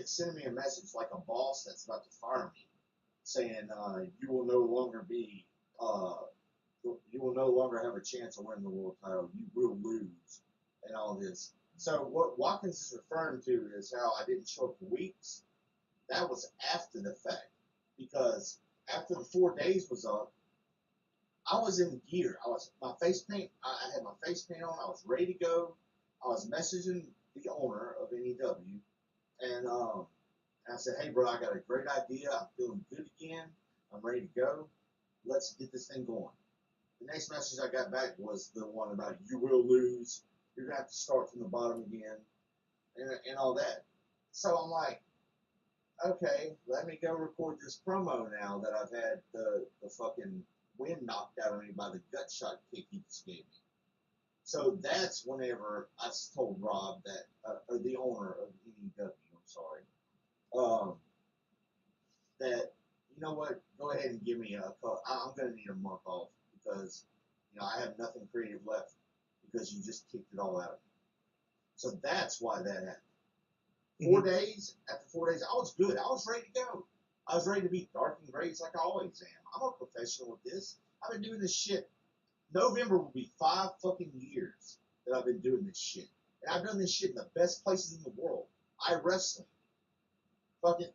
sending me a message like a boss that's about to fire me, saying, you will no longer have a chance of winning the world title. You will lose, and all this. So what Watkins is referring to is how I didn't show up for weeks. That was after the fact, because after the 4 days was up, I was in gear. I had my face paint on. I was ready to go. I was messaging the owner of NEW, and I said, "Hey, bro, I got a great idea. I'm feeling good again. I'm ready to go. Let's get this thing going." The next message I got back was the one about you will lose. You're gonna have to start from the bottom again, and all that. So I'm like, okay, let me go record this promo now that I've had the fucking wind knocked out of me by the gut shot kick he just gave me. So that's whenever I told Rob that, or the owner of NEW, I'm sorry, that, you know what, go ahead and give me a call. I'm going to need a month off because, I have nothing creative left because you just kicked it all out of me. So that's why that happened. 4 days, after 4 days, I was good. I was ready to go. I was ready to be Darken grades like I always am. I'm a professional with this. I've been doing this shit. November will be 5 fucking years that I've been doing this shit. And I've done this shit in the best places in the world. iWrestling. Fucking.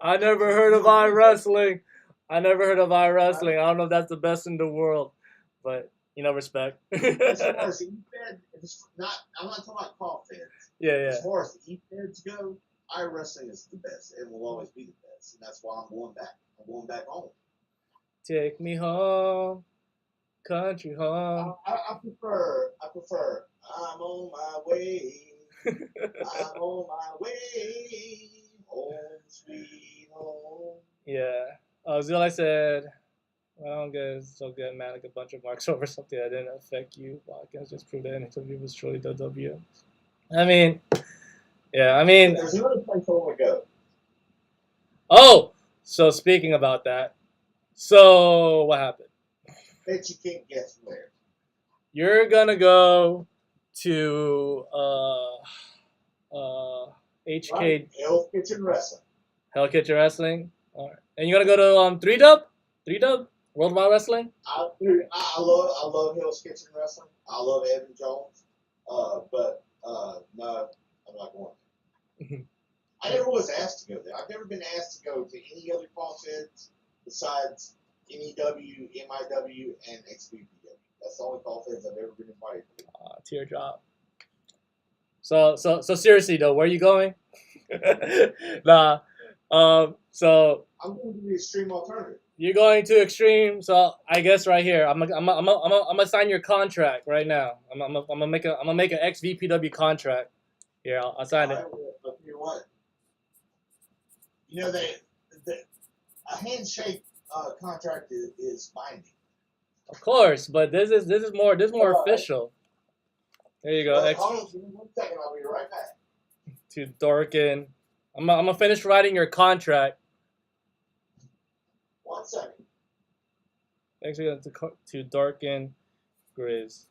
I never heard of iWrestling. I don't know if that's the best in the world, but respect. As far as Efed, I'm not talking about call feds. Yeah. As far as the Efeds go, iWrestling is the best and will always be the best, and that's why I'm going back. I'm going back home. Take me home, country home. I prefer. I'm on my way. I'm on my way. Home, sweet home. Yeah. Zilla said, I don't get so get mad like a bunch of marks over something that didn't affect you. Watkins just proved that NEW was truly WWE. There's another place I want to go. Oh, so speaking about that, so what happened? Bet you can't guess where. You're gonna go to HK right. Hell's Kitchen Wrestling. Hell Kitchen Wrestling. All right, and you're gonna go to 3Dub Worldwide Wrestling. I love Hell's Kitchen Wrestling. I love Evan Jones. But no, I'm not going. I never was asked to go there. I've never been asked to go to any other call feds besides NEW, MIW, and XVPW. That's the only call feds I've ever been invited to. Teardrop. So seriously though, where are you going? Nah. So I'm going to the Extreme Alternative. You're going to Extreme, so I guess right here, I'm gonna sign your contract right now. I'm gonna make an XVPW contract. Here, I'll sign it. I'll tell you what. A handshake contract is binding. Of course, but this is more official. There you go. Hold on, give me 1 second. I'll be right back. To Darken. I'm gonna finish writing your contract. 1 second. Thanks again to Darken Grizz.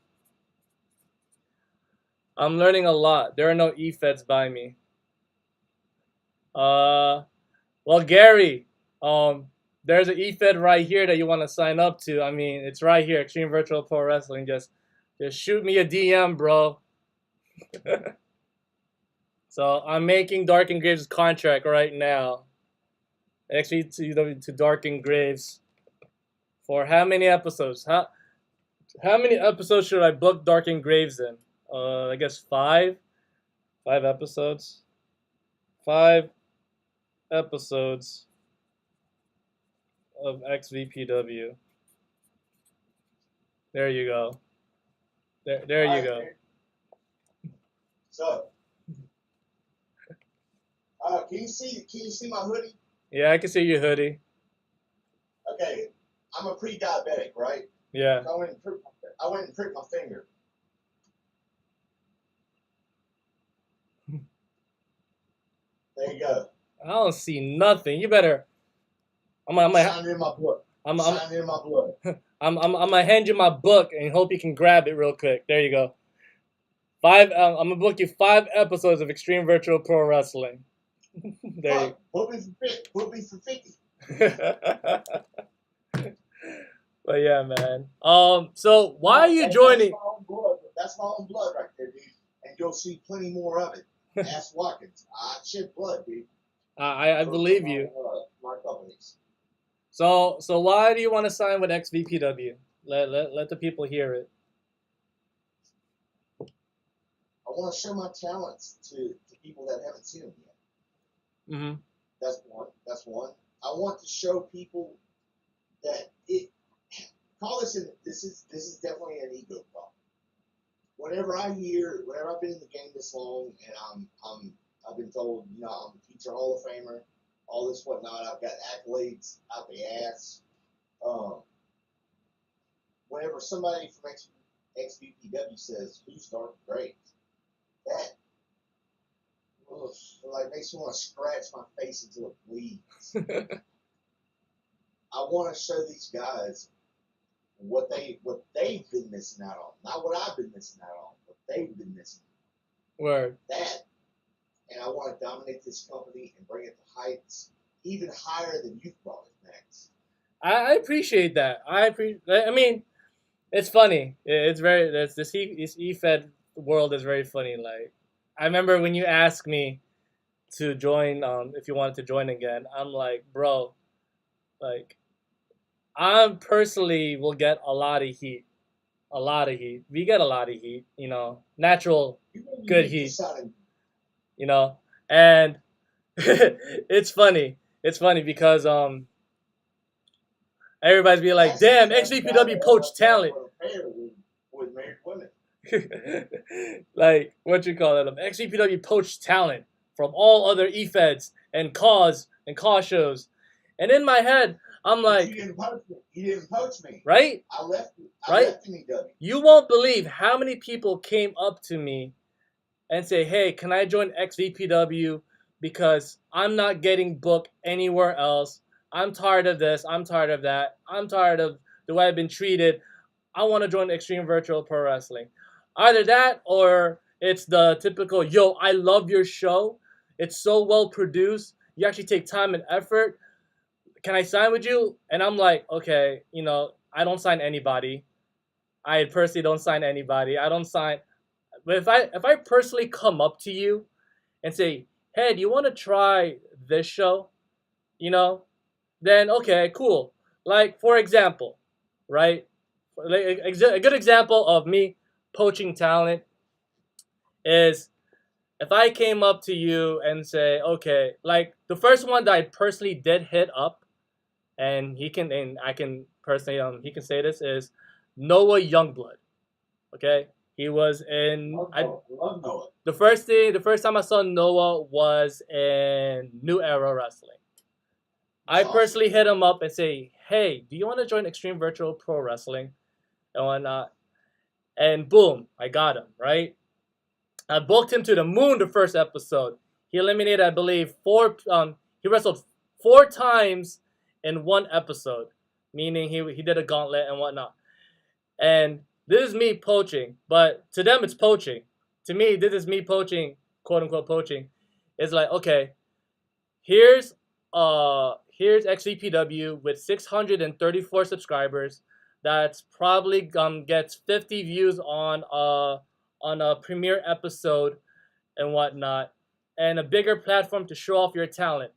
I'm learning a lot. There are no Efeds by me. Well, Gary, there's an Efed right here that you want to sign up to. I mean, it's right here, Xtreme Virtual Pro Wrestling. Just shoot me a DM, bro. So I'm making Darken Graves' contract right now. XVPW to Darken Graves for how many episodes? How many episodes should I book Darken Graves in? I guess 5. 5 episodes. 5 episodes of XVPW. There you go. There you go. So, can you see my hoodie? Yeah, I can see your hoodie. Okay, I'm a pre-diabetic, right? Yeah. So I went and pricked my finger. There you go. I don't see nothing. You better. Sign it in my book. Sign it in my blood. I'm gonna hand you my book and hope you can grab it real quick. There you go. 5. I'm gonna book you 5 episodes of Xtreme Virtual Pro Wrestling. There you. Put me for 50. But yeah, man. So why are you joining? That's my own blood right there, dude. And you'll see plenty more of it. Ask Watkins. I shed blood, dude. I believe you. My companies. So why do you want to sign with XVPW? Let the people hear it. I want to show my talents to people that haven't seen them yet. Mm-hmm. That's one. I want to show people that this is definitely an ego problem. Whenever I've been in the game this long, and I've been told, I'm a future Hall of Famer, all this whatnot. I've got accolades out the ass. Whenever somebody from XVPW says, "Who's Darken Graves?" that makes me want to scratch my face until it bleeds. I want to show these guys what they've been missing out on, not what I've been missing out on, but they've been missing. Word. That, and I want to dominate this company and bring it to heights even higher than you've brought it, Max. I appreciate that. I mean, it's funny. It's very this Efed world is very funny. Like, I remember when you asked me to join, if you wanted to join again, I'm like, bro, like, I personally will get a lot of heat. A lot of heat. We get a lot of heat, natural good heat. And it's funny. It's funny because everybody's be like, damn, XVPW poached talent. With married women. Like, what you call it? XVPW poached talent from all other Efeds and cause shows. And in my head, I'm like, you didn't poach me. Right? I left MEW. You won't believe how many people came up to me and say, hey, can I join XVPW because I'm not getting booked anywhere else. I'm tired of this. I'm tired of that. I'm tired of the way I've been treated. I want to join Xtreme Virtual Pro Wrestling. Either that or it's the typical, yo, I love your show. It's so well produced. You actually take time and effort. Can I sign with you? And I'm like, okay, I don't sign anybody. I personally don't sign anybody. I don't sign. But if I personally come up to you and say, hey, do you want to try this show? Then okay, cool. Like, for example, right? Like, a good example of me poaching talent is if I came up to you and say, okay, like the first one that I personally did hit up, and I can personally, he can say this, is Noah Youngblood. Okay? He was in Love Noah. the first time I saw Noah was in New Era Wrestling. I personally hit him up and say, hey, do you want to join Xtreme Virtual Pro Wrestling? And whatnot. And boom, I got him, right? I booked him to the moon the first episode. He eliminated, I believe, he wrestled 4 times in one episode, meaning he did a gauntlet and whatnot. And this is me poaching, but to them it's poaching. To me, this is me poaching, quote unquote poaching. It's like, okay, here's here's XVPW with 634 subscribers. That's probably gets 50 views on a premiere episode and whatnot, and a bigger platform to show off your talent.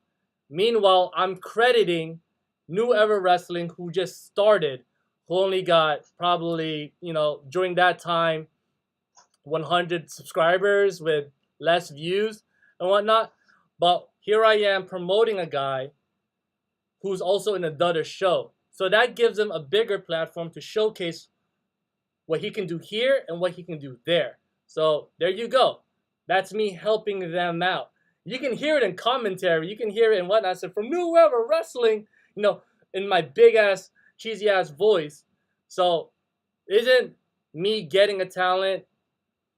Meanwhile, I'm crediting New Era Wrestling, who just started, who only got probably, during that time, 100 subscribers with less views and whatnot. But here I am promoting a guy who's also in another show. So that gives him a bigger platform to showcase what he can do here and what he can do there. So there you go. That's me helping them out. You can hear it in commentary. You can hear it in whatnot. So from New Era Wrestling, in my big ass, cheesy ass voice. So isn't me getting a talent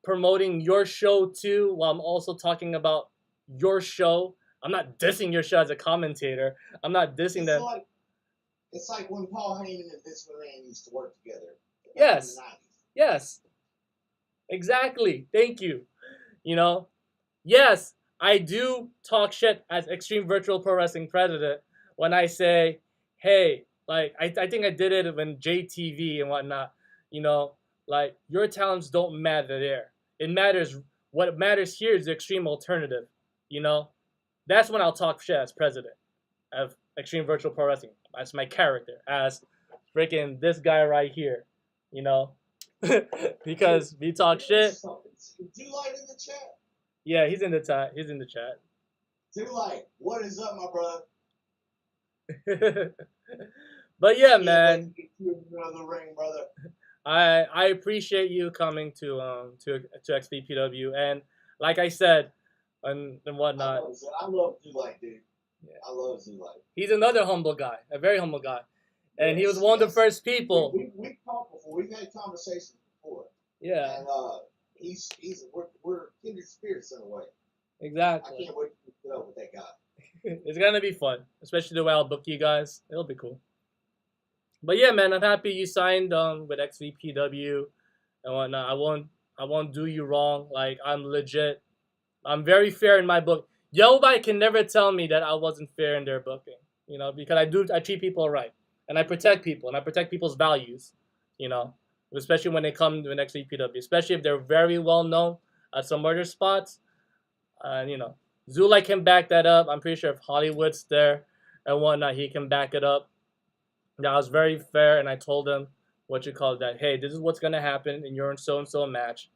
promoting your show too while I'm also talking about your show? I'm not dissing your show as a commentator. I'm not dissing them. It's like when Paul Heyman and Vince McMahon used to work together. Yes. Yes. Exactly. Thank you. Yes, I do talk shit as Xtreme Virtual Pro Wrestling president when I say, hey, like, I think I did it when JTV and whatnot, like, your talents don't matter there. It matters, what matters here is the extreme alternative, That's when I'll talk shit as president of Xtreme Virtual Pro Wrestling. That's my character, as freaking this guy right here, because we talk shit. Do light in the chat. Yeah, he's in the chat. He's in the chat. Do light. What is up, my brother? But yeah, man. Get you another ring, brother. I appreciate you coming to XVPW, and like I said, and whatnot. I love Do Light, dude. Yeah. I love Do Light. He's another humble guy, a very humble guy, and he was one of the first people. We've talked before. We've had conversations before. Yeah. And we're kindred spirits in a way. Exactly. I can't wait to put up with that guy. It's gonna be fun, especially the way I'll book you guys. It'll be cool. But yeah, man, I'm happy you signed with XVPW and whatnot. I won't do you wrong. Like, I'm legit. I'm very fair in my book. Yobai can never tell me that I wasn't fair in their booking, because I treat people right, and I protect people, and I protect people's values, especially when they come to an XVPW, especially if they're very well known at some other spots. Zulai can back that up. I'm pretty sure if Hollywood's there and whatnot, he can back it up. That was very fair, and I told him hey, this is what's gonna happen in your so-and-so match.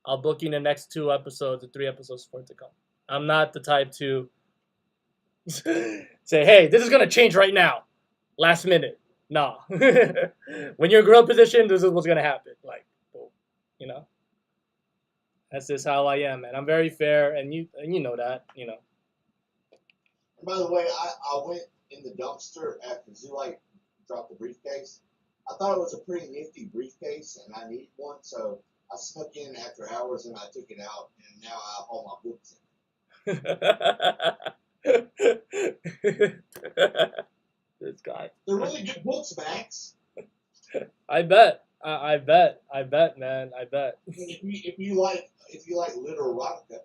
I'll book you in the next 2 episodes or 3 episodes for it to come. I'm not the type to say, hey, this is gonna change right now, last minute. Nah. When you're in girl position, this is what's gonna happen. Like, that's just how I am, man. I'm very fair, and you know that, And by the way, I went in the dumpster after Zulite dropped the briefcase. I thought it was a pretty nifty briefcase, and I needed one, so I snuck in after hours and I took it out, and now I have all my books in. This guy. They're really good books, Max. I bet, man. I bet. If you like literal erotica.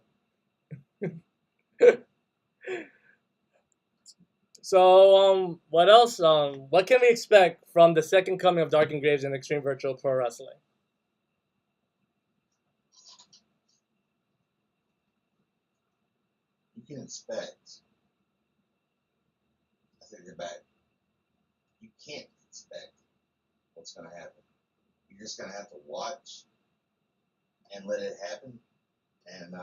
So, what else? What can we expect from the second coming of Darken Graves in Xtreme Virtual Pro Wrestling? You can expect. I take it back. You can't expect what's going to happen. You're just going to have to watch and let it happen. And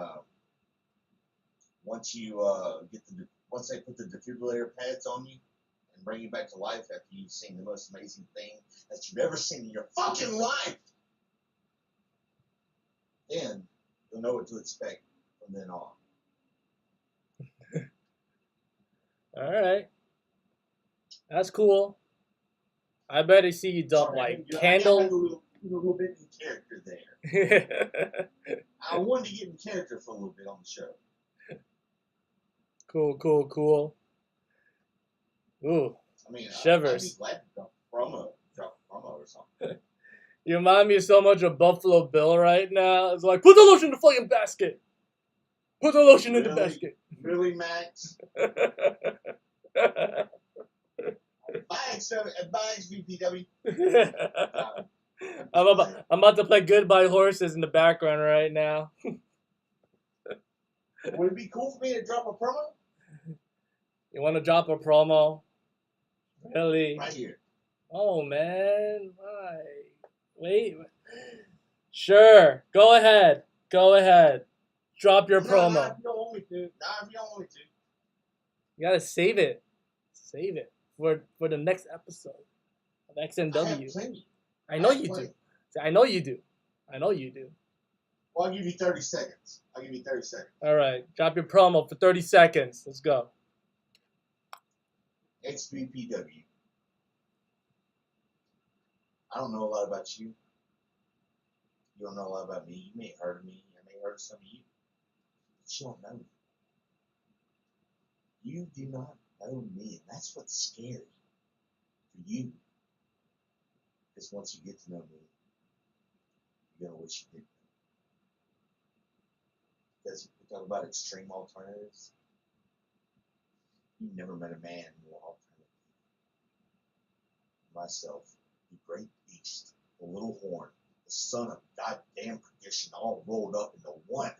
once they put the defibrillator pads on you and bring you back to life after you've seen the most amazing thing that you've ever seen in your fucking life, then you'll know what to expect from then on. All right. That's cool. I better see you dump candle. I got a little bit in character there. I wanted to get in character for a little bit on the show. Cool. Ooh, I mean, shivers. I'd be glad to drop a promo or something. You remind me so much of Buffalo Bill right now. It's like, put the lotion in the fucking basket. Put the lotion in the basket. Really, Max? Buy XVPW. I'm about to play Goodbye Horses in the background right now. Would it be cool for me to drop a promo? You want to drop a promo? Really? Right here. Oh, man. Why? Wait. Sure. Go ahead. Go ahead. Drop your promo. Not if you don't want me to. Not if you don't want me to. You gotta save it. Save it for the next episode of XNW. I have plenty. I know you do. I know you do. I know you do. Well, I'll give you 30 seconds. All right. Drop your promo for 30 seconds. Let's go. XVPW. I don't know a lot about you. You don't know a lot about me. You may have heard of me. I may have heard of some of you. But you don't know me. You do not know me, and that's what's scary for you. Because once you get to know me, you're going to wish you didn't. Because we talk about extreme alternatives. You've never met a man more alternative. Myself, the great beast, the little horn, the son of goddamn perdition, all rolled up into one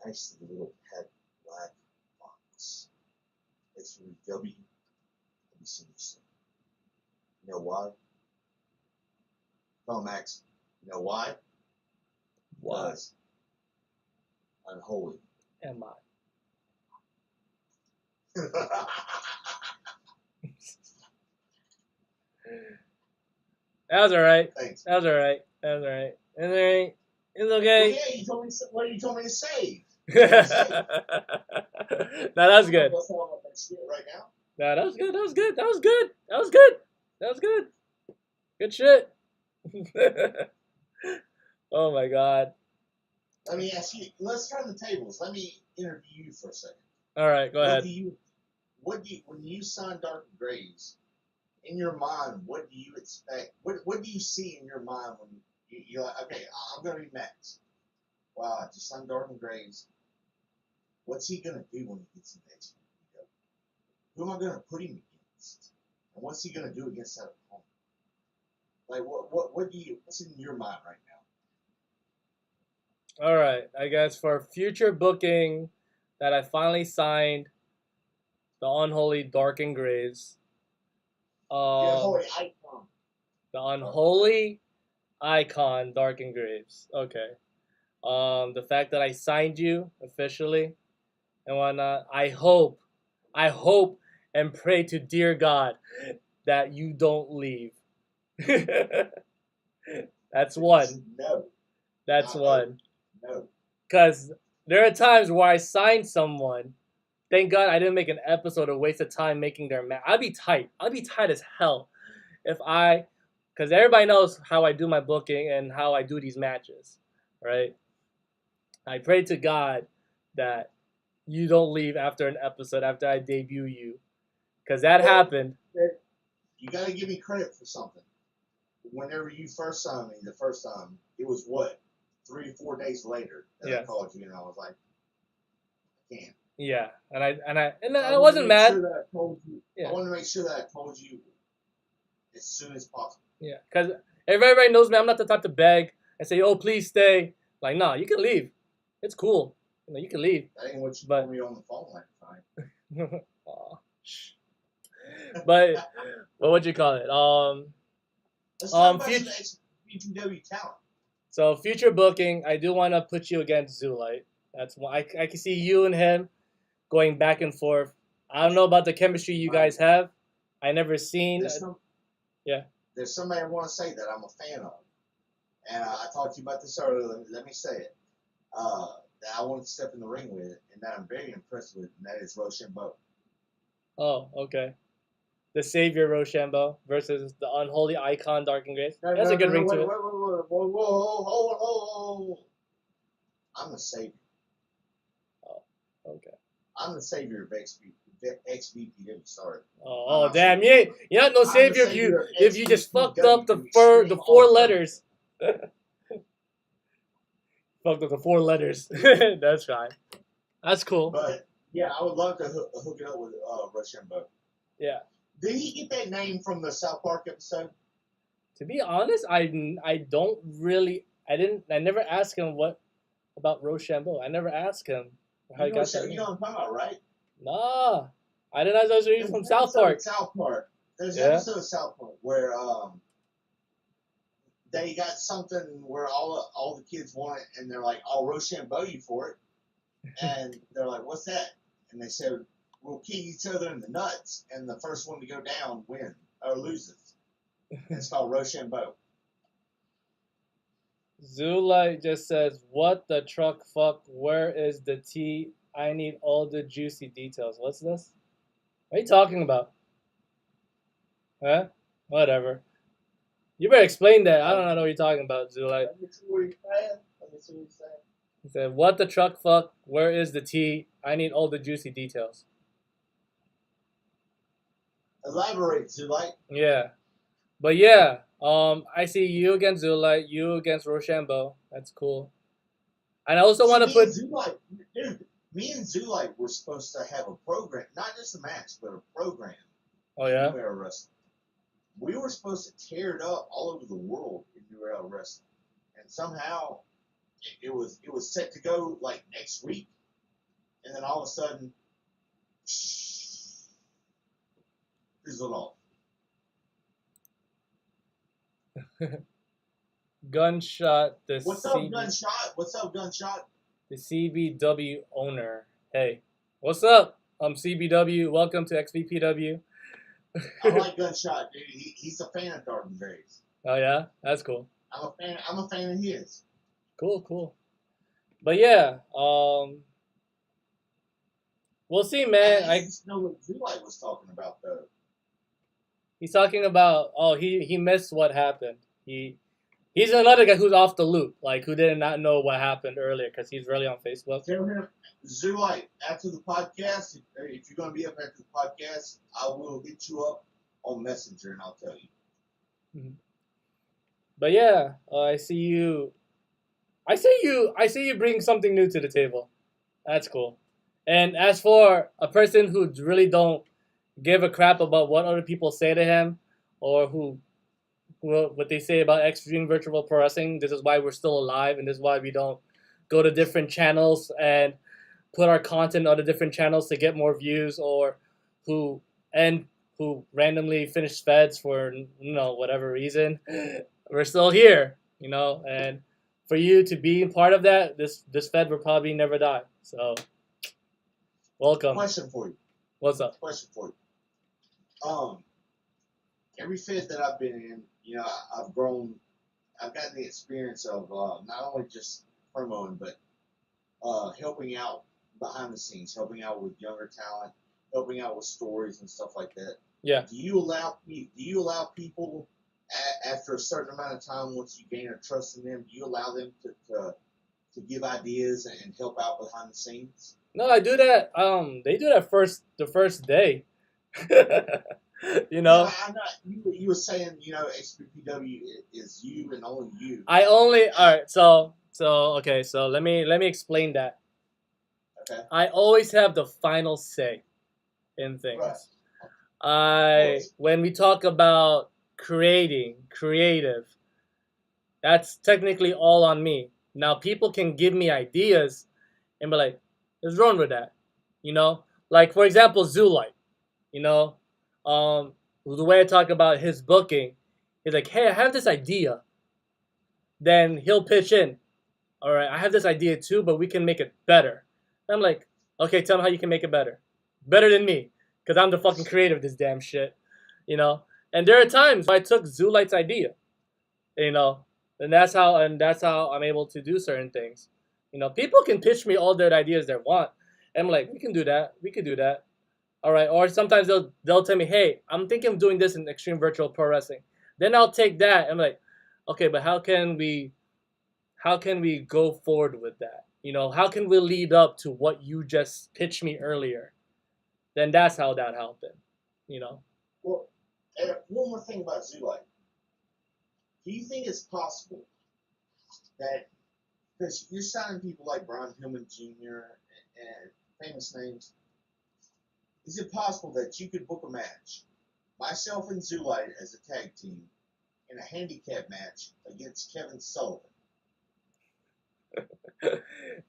nice little pet black box. It's from W. Have you seen this? You know why? Oh, Max. You know why? Why? Because unholy. Am I? That was alright. Thanks. That was alright. That was alright. It's alright. It's okay. Well, yeah, you told me. What you told me to save? No, that was good. What's all about that shit right now? No, that was good. That was good. That was good. That was good. That was good. Good shit. Oh my god. Let me ask you. Let's turn the tables. Let me interview you for a second. All right, go ahead. When you sign Darken Graves, in your mind, what do you expect? What do you see in your mind when you're like, okay, I'm gonna be Max. Wow, I just signed Darken Graves. What's he gonna do when he gets in next week? Who am I gonna put him against? And what's he gonna do against that opponent? Like what's in your mind right now? All right, I guess for future booking that I finally signed the unholy Darken Graves. Holy icon. The unholy icon Darken Graves. Okay. The fact that I signed you officially and whatnot. I hope and pray to dear God that you don't leave. That's one. No. That's one. No. Because there are times where I sign someone. Thank God I didn't make an episode or waste of time making their match. I'd be tight. I'd be tight as hell if because everybody knows how I do my booking and how I do these matches, right? I pray to God that you don't leave after an episode, after I debut you. Because that happened. You got to give me credit for something. Whenever you first signed me the first time, it was what? 3 or 4 days later that I called you and I was like, I can't. Yeah, and I wasn't mad. Sure that I told you. Yeah. I wanted to make sure that I told you as soon as possible. Yeah, because everybody knows me. I'm not the type to beg and say, "Oh, please stay." Like, no, you can leave. It's cool. You can leave. That ain't what you told me on the phone last time. but what you call it? Future XVPW talent. So future booking, I do want to put you against Zulite. That's why I can see you and him going back and forth. I don't know about the chemistry you guys have. I never seen. There's somebody I want to say that I'm a fan of, and I talked to you about this earlier. Let me say it. That I want to step in the ring with, and that I'm very impressed with, and that is Rochambeau. Oh, okay. The Savior Rochambeau versus the unholy icon Darken Graves. That's a good ring to it. Whoa. I'm the Savior. Oh, okay. I'm the Savior of XVPW. Sorry. Oh damn! You're not no savior if you just fucked up the 4 letters. Fucked up the 4 letters. That's fine. That's cool. But yeah, I would love to hook it up with Rochambeau. Yeah. Did he get that name from the South Park episode? To be honest, I don't really. I never asked him what about Rochambeau. I never asked him how he got that You name. know what I'm talking about, right? Nah, I didn't know those were There's from an South episode Park. of South Park. There's an Yeah. episode of South Park where they got something where all the kids want it, and they're like, "I'll Rochambeau you for it," and they're like, "What's that?" And they said, "We'll kick each other in the nuts, and the first one to go down wins or loses." And it's called Rochambeau. Zulite just says, "What the truck fuck? Where is the tea? I need all the juicy details." What's this? What are you talking about? Huh? Whatever. You better explain that. I don't know what you're talking about, Zulite. Let me see what he's saying. Let me see what he's saying. He said, "What the truck fuck? Where is the tea? I need all the juicy details." Elaborate, Zulite. Yeah. But yeah, I see you against Zulite, you against Rochambeau. That's cool. And I also want to put Zulite, dude, me and Zulite were supposed to have a program, not just a match, but a program. Oh yeah? New Era Wrestling. We were supposed to tear it up all over the world in New Era Wrestling, and somehow it was set to go like next week, and then all of a sudden, fizzled off. Gunshot, What's up, Gunshot? What's up, Gunshot? The CBW owner. Hey, what's up? I'm CBW. Welcome to XVPW. I like Gunshot, dude. He's a fan of Darken Days. Oh yeah, that's cool. I'm a fan of his. Cool. But yeah, we'll see, man. I just know what Zulite was talking about, though. He's talking about he missed what happened. He's another guy who's off the loop, like who did not know what happened earlier because he's really on Facebook. Tell him, Zulite, after the podcast, if you're going to be up after the podcast, I will hit you up on Messenger and I'll tell you. Mm-hmm. But yeah, I see you bring something new to the table. That's cool. And as for a person who really don't give a crap about what other people say to him or what they say about Xtreme Virtual Pro Wrestling, this is why we're still alive, and this is why we don't go to different channels and put our content on the different channels to get more views, or who randomly finish feds for whatever reason. We're still here, and for you to be part of that, this fed will probably never die. So, welcome. Question for you. What's up? Question for you. Every fed that I've been in, I've grown. I've gotten the experience of not only just promoting, but helping out behind the scenes, helping out with younger talent, helping out with stories and stuff like that. Yeah. Do you allow people after a certain amount of time, once you gain a trust in them, do you allow them to give ideas and help out behind the scenes? No, I do that. They do that the first day. Yeah, I'm not. You were saying, XVPW is you and only you. All right. So okay. So let me explain that. Okay. I always have the final say in things. Right. When we talk about creative, that's technically all on me. Now people can give me ideas and be like, "What's wrong with that?" Like for example, Zulite. The way I talk about his booking, he's like, "Hey, I have this idea." Then he'll pitch in. All right, I have this idea too, but we can make it better. And I'm like, okay, tell me how you can make it better. Better than me, because I'm the fucking creator of this damn shit. And there are times where I took Zulite's idea. And that's how I'm able to do certain things. People can pitch me all their ideas they want. And I'm like, we can do that. We could do that. All right. Or sometimes they'll tell me, hey, I'm thinking of doing this in Xtreme Virtual Pro Wrestling. Then I'll take that and I'm like, okay, but how can we go forward with that? How can we lead up to what you just pitched me earlier? Then that's how that happened. Well, one more thing about Zulite. Do you think it's possible that, because you're signing people like Brian Pillman Jr. and famous names, is it possible that you could book a match myself and Zulite as a tag team in a handicap match against Kevin Sullivan.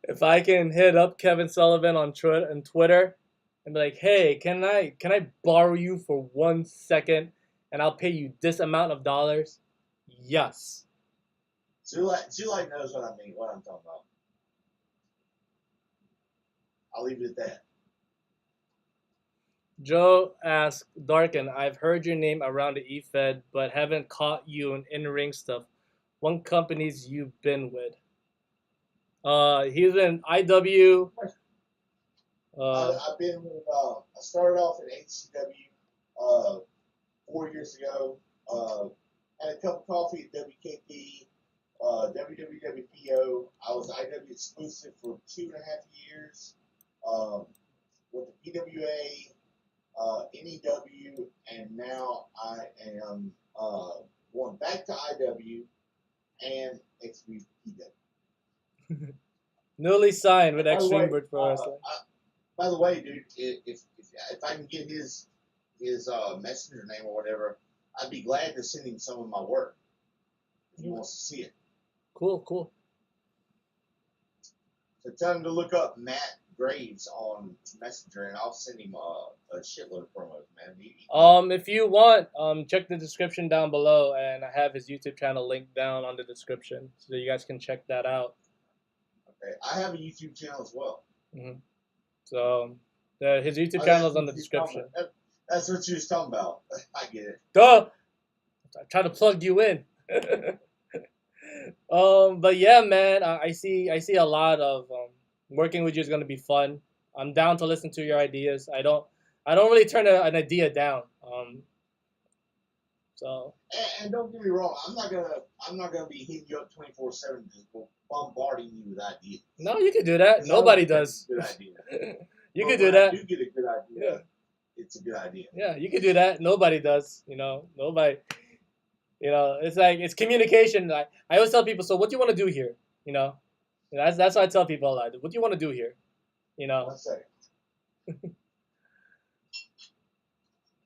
If I can hit up Kevin Sullivan on Twitter and be like, "Hey, can I borrow you for 1 second, and I'll pay you this amount of dollars?" Yes. Zulite knows what I mean, what I'm talking about. I'll leave it at that. Joe asked Darken, "I've heard your name around the Efed, but haven't caught you in ring stuff. What companies you've been with?" He's in IW. I've been with, I started off at HCW 4 years ago. Had a cup of coffee at WKP, WWPO. I was IW exclusive for 2.5 years. With the PWA, NEW, and now I am going back to IW and XVPW. Newly signed with By the way, Xtreme Virtual Pro Wrestling. By the way, dude, if I can get his messenger name or whatever, I'd be glad to send him some of my work if he wants to see it. Cool. So tell him to look up Matt Graves on Messenger, and I'll send him a shitload of promos, man. If you want, check the description down below, and I have his YouTube channel linked down on the description, so you guys can check that out. Okay, I have a YouTube channel as well. Mm-hmm. So, his YouTube channel is on the description. That's what you was talking about. I get it. Duh! I try to plug you in. But yeah, man, I see a lot of working with you is gonna be fun. I'm down to listen to your ideas. I don't really turn an idea down. So. And don't get me wrong, I'm not gonna be hitting you up 24/7 just bombarding you with ideas. No, you can do that. Nobody does. Good idea. You can do that. You get a good idea. Yeah. It's a good idea. Yeah, you can do that. Nobody does. Nobody. It's like it's communication. I always tell people. So, what do you want to do here? That's what I tell people a lot. What do you want to do here? 1 second.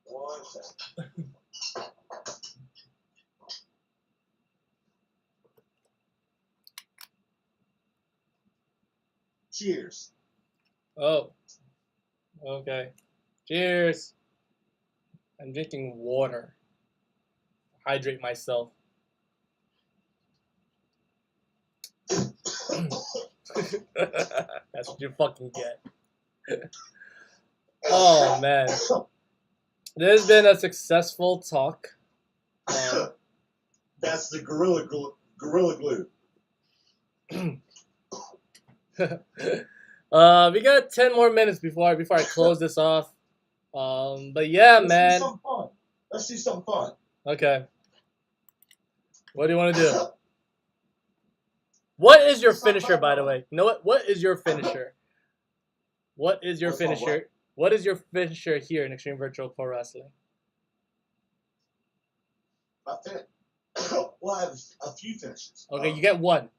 1 second. Cheers. Oh. Okay. Cheers. I'm drinking water. Hydrate myself. That's what you fucking get. Oh man. This has been a successful talk. That's the Gorilla Glue. We got 10 more minutes before I close this off. But yeah, man. Let's do something fun. Okay. What do you want to do? What is your finisher, by the way? You know what? What is your finisher? What is your finisher? What is your finisher here in Xtreme Virtual Pro Wrestling? Well, I have a few finishes. Okay, you get one.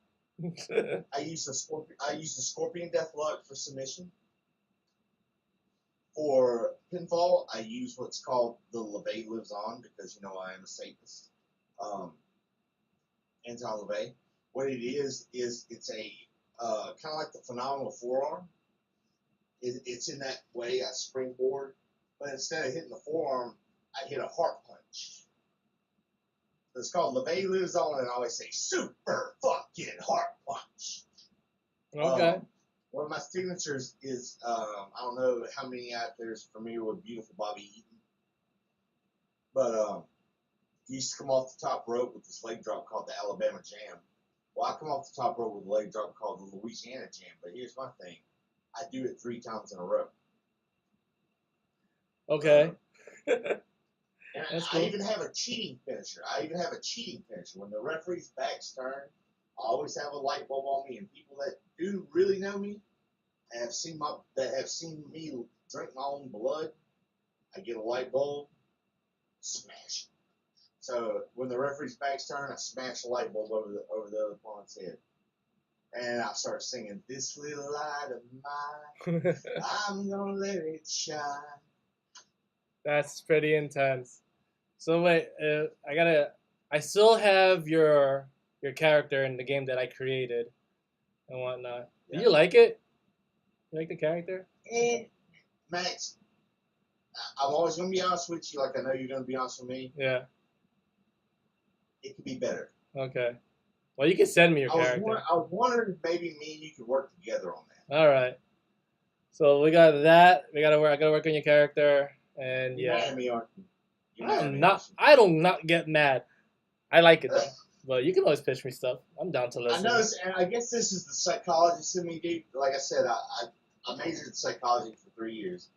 I use the Scorpion Deathlock for submission. For pinfall, I use what's called the LeVay Lives On because I am a Satanist. Anti-LeVay. What it is it's a kind of like the phenomenal forearm. It's in that way I springboard, but instead of hitting the forearm, I hit a heart punch. It's called LeVay Lives On, and I always say super fucking heart punch. Okay. One of my signatures is I don't know how many out there is familiar with Beautiful Bobby Eaton, but he used to come off the top rope with this leg drop called the Alabama Jam. Well, I come off the top rope with a leg drop called the Louisiana Jam, but here's my thing. I do it 3 times in a row. Okay. And I even have a cheating finisher. When the referee's back's turned, I always have a light bulb on me, and people that do really know me and have seen me drink my own blood, I get a light bulb, smash it. So when the referee's back's turned, I smash the light bulb over the other opponent's head. And I start singing, "This little light of mine, I'm gonna let it shine." That's pretty intense. So wait, I still have your character in the game that I created and whatnot. Do Yeah. you like it? You like the character? And Max, I'm always gonna be honest with you, like I know you're gonna be honest with me. Yeah. It could be better. Okay. Well, you can send me your I character. was wondering if maybe me and you could work together on that. All right. So we got that. We gotta work. I gotta work on your character, and You're mad yeah. at me, aren't you? You're mad at I'm me, not. aren't you? I don't not get mad. I like it though. But you can always pitch me stuff. I'm down to I listen. noticed, and I guess this is the psychologist in me, dude. Like I said, I majored in psychology for 3 years.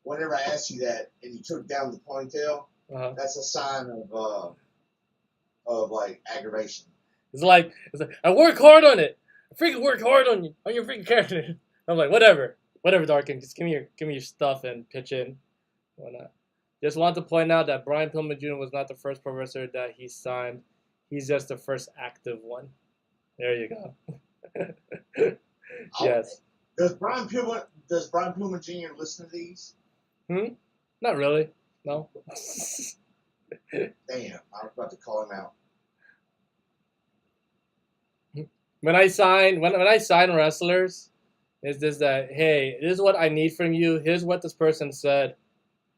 Whenever I asked you that and you took down the ponytail, that's a sign of like aggravation. It's like I work hard on it. I freaking work hard on your freaking character. I'm like whatever, Darken. Just give me your stuff and pitch in. Why not? Just want to point out that Brian Pillman Jr. was not the first pro wrestler that he signed. He's just the first active one. There you go. Yes. Does Brian Pillman Jr. listen to these? Not really. No. Damn, I was about to call him out. When I sign wrestlers, it's just that, hey, this is what I need from you. Here's what this person said,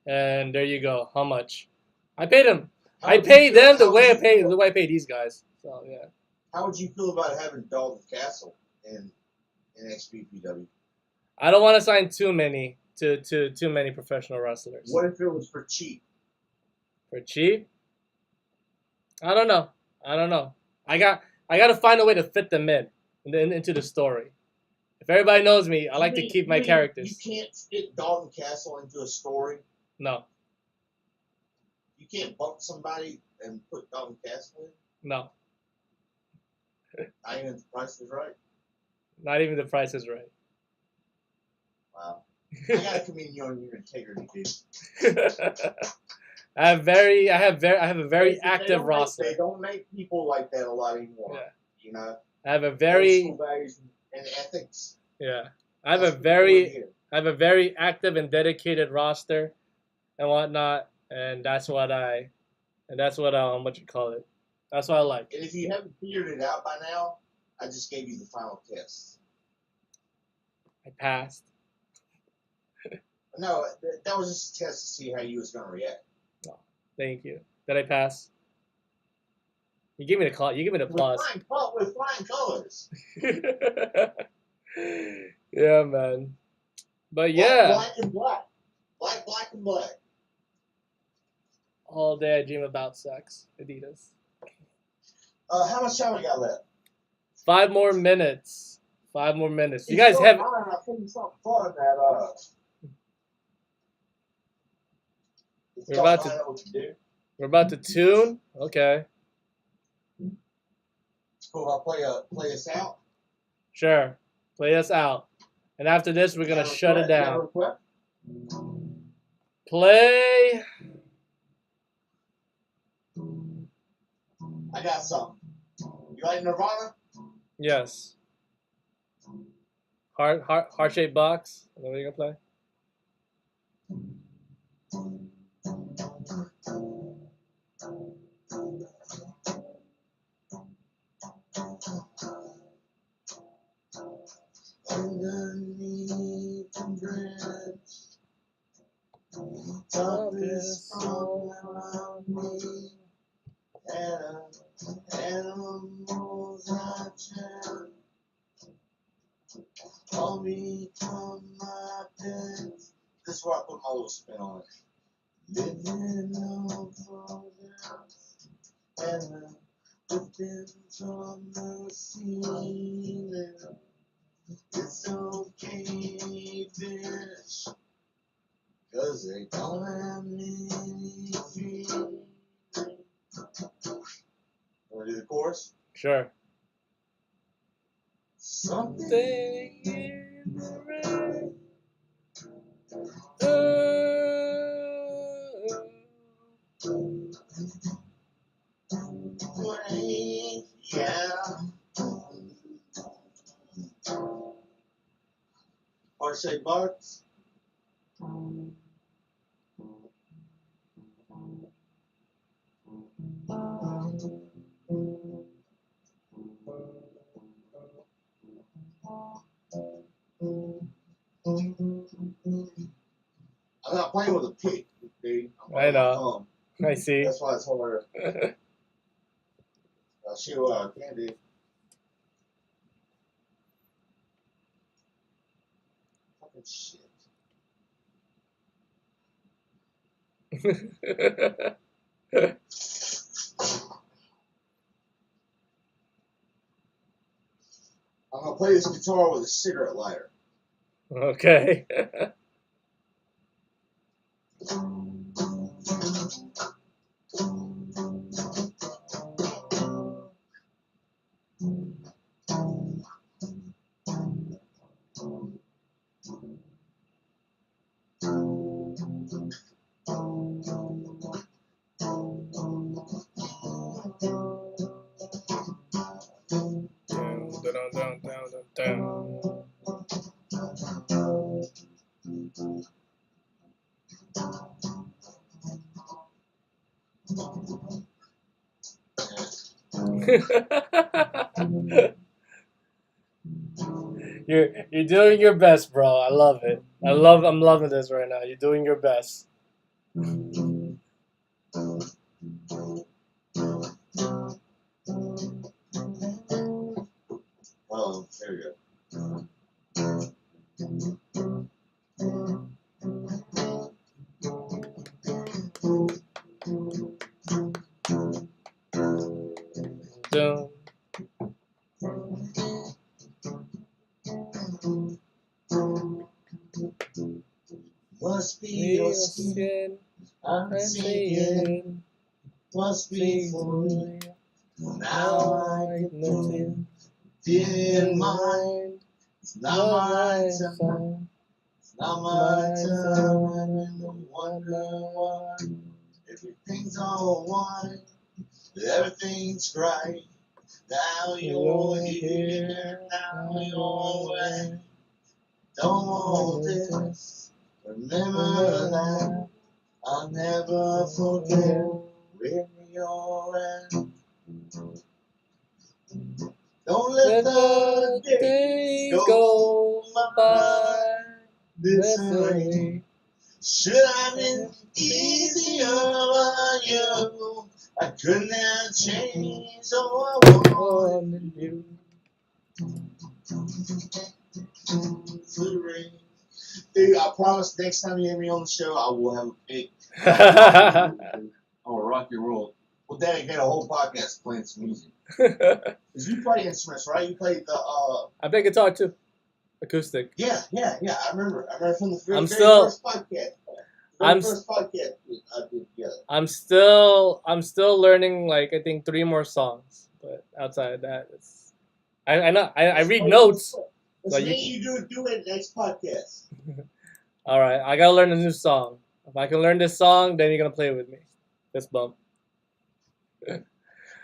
and there you go. How much? I paid them. I pay them the way I pay these guys. So yeah. How would you feel about having Dalton Castle in XVPW? I don't want to sign too many professional wrestlers. What if it was for cheap? For cheap? I don't know. I got to find a way to fit them into the story. If everybody knows me, I like to keep my characters. You can't fit Dalton Castle into a story? No. You can't bump somebody and put Dalton Castle in? No. Not even if the price is right? Not even the price is right. Wow. I gotta commend you on your integrity, dude. I have a very active roster. They don't make people like that a lot anymore. Yeah. You know? I have a very values and ethics. Yeah. I have a very active and dedicated roster and whatnot, and that's what what you call it. That's what I like. And if you haven't figured it out by now, I just gave you the final test. I passed. No, that was just a test to see how you was gonna react. Oh, thank you. Did I pass? You give me the call. You give me the applause. With flying colors. Yeah, man. But yeah. Black and black. Black and black. All day I dream about sex. Adidas. How much time we got left? 5 more minutes. 5 more minutes. You guys have. I think something fun that We're about to tune. Okay. Cool. I'll play us out. Sure. Play us out. And after this, we're gonna shut it down. Play. I got something. You like Nirvana? Yes. Heart-shaped box. Is that what you're gonna play? Underneath the bridge, toughest song around me, and animals I chant, all become my pets. This is where I put my little spin on it. Living on progress, and lifting from the ceiling. It's okay, bitch, 'cause they don't have any feeling. Wanna do the chorus? Sure. Something in the rain. rain, yeah. Heart-shaped box. not playing with a pick, dude. I'm I playing with my know. thumb. I see. That's why it's hard. I'll show you what I can do. Fucking shit. I'm gonna play this guitar with a cigarette lighter. Okay. You're doing your best, bro. I love it. I'm loving this right now. You're doing your best. Oh, there we go. Dun. Must be your skin. I'm seeing. Must be for me. Now I can feel mine. It's not my time. It's not my time. And wonder why everything's all one. Everything's right. Now you're here. Now you're away. Don't want this. Remember that. I'll never forget where you're at. Don't let the days go by this way. Should have been easier on you. I couldn't have changed all I wanted you. Dude, I promise next time you hear me on the show, I will have a pick. I'll rock your world. Well, dedicate a whole podcast playing some music. Because you play instruments, right? You play the I play guitar too, acoustic. Yeah. I remember from the very first podcast. First podcast I did together. I'm still learning, like, I think 3 more songs, but outside of that, it's I know I read notes. Let's make you do it next podcast. All right, I gotta learn a new song. If I can learn this song, then you're gonna play with me. This bump.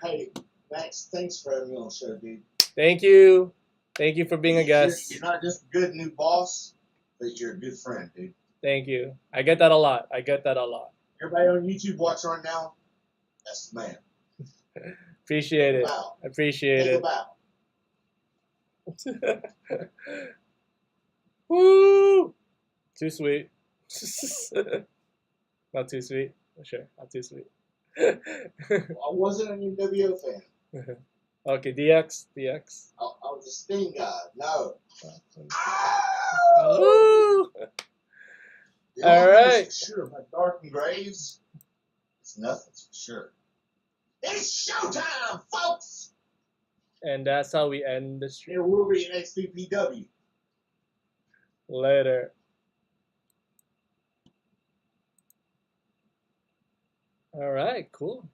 Hey, Max, thanks for having me on the show, dude. Thank you for being a guest. You're not just a good new boss, but you're a good friend, dude. Thank you. I get that a lot. Everybody on YouTube watching right now, that's the man. Appreciate it. Wow. Appreciate it. Bow. Woo! Too sweet. Not too sweet. Sure, not too sweet. I wasn't an NWO fan. Okay, DX. I was a Sting guy. No. Woo! All right. For sure, my Darken Graves. It's nothing for sure. It's showtime, folks. And that's how we end the stream. There will be an XVPW. Later. All right, cool.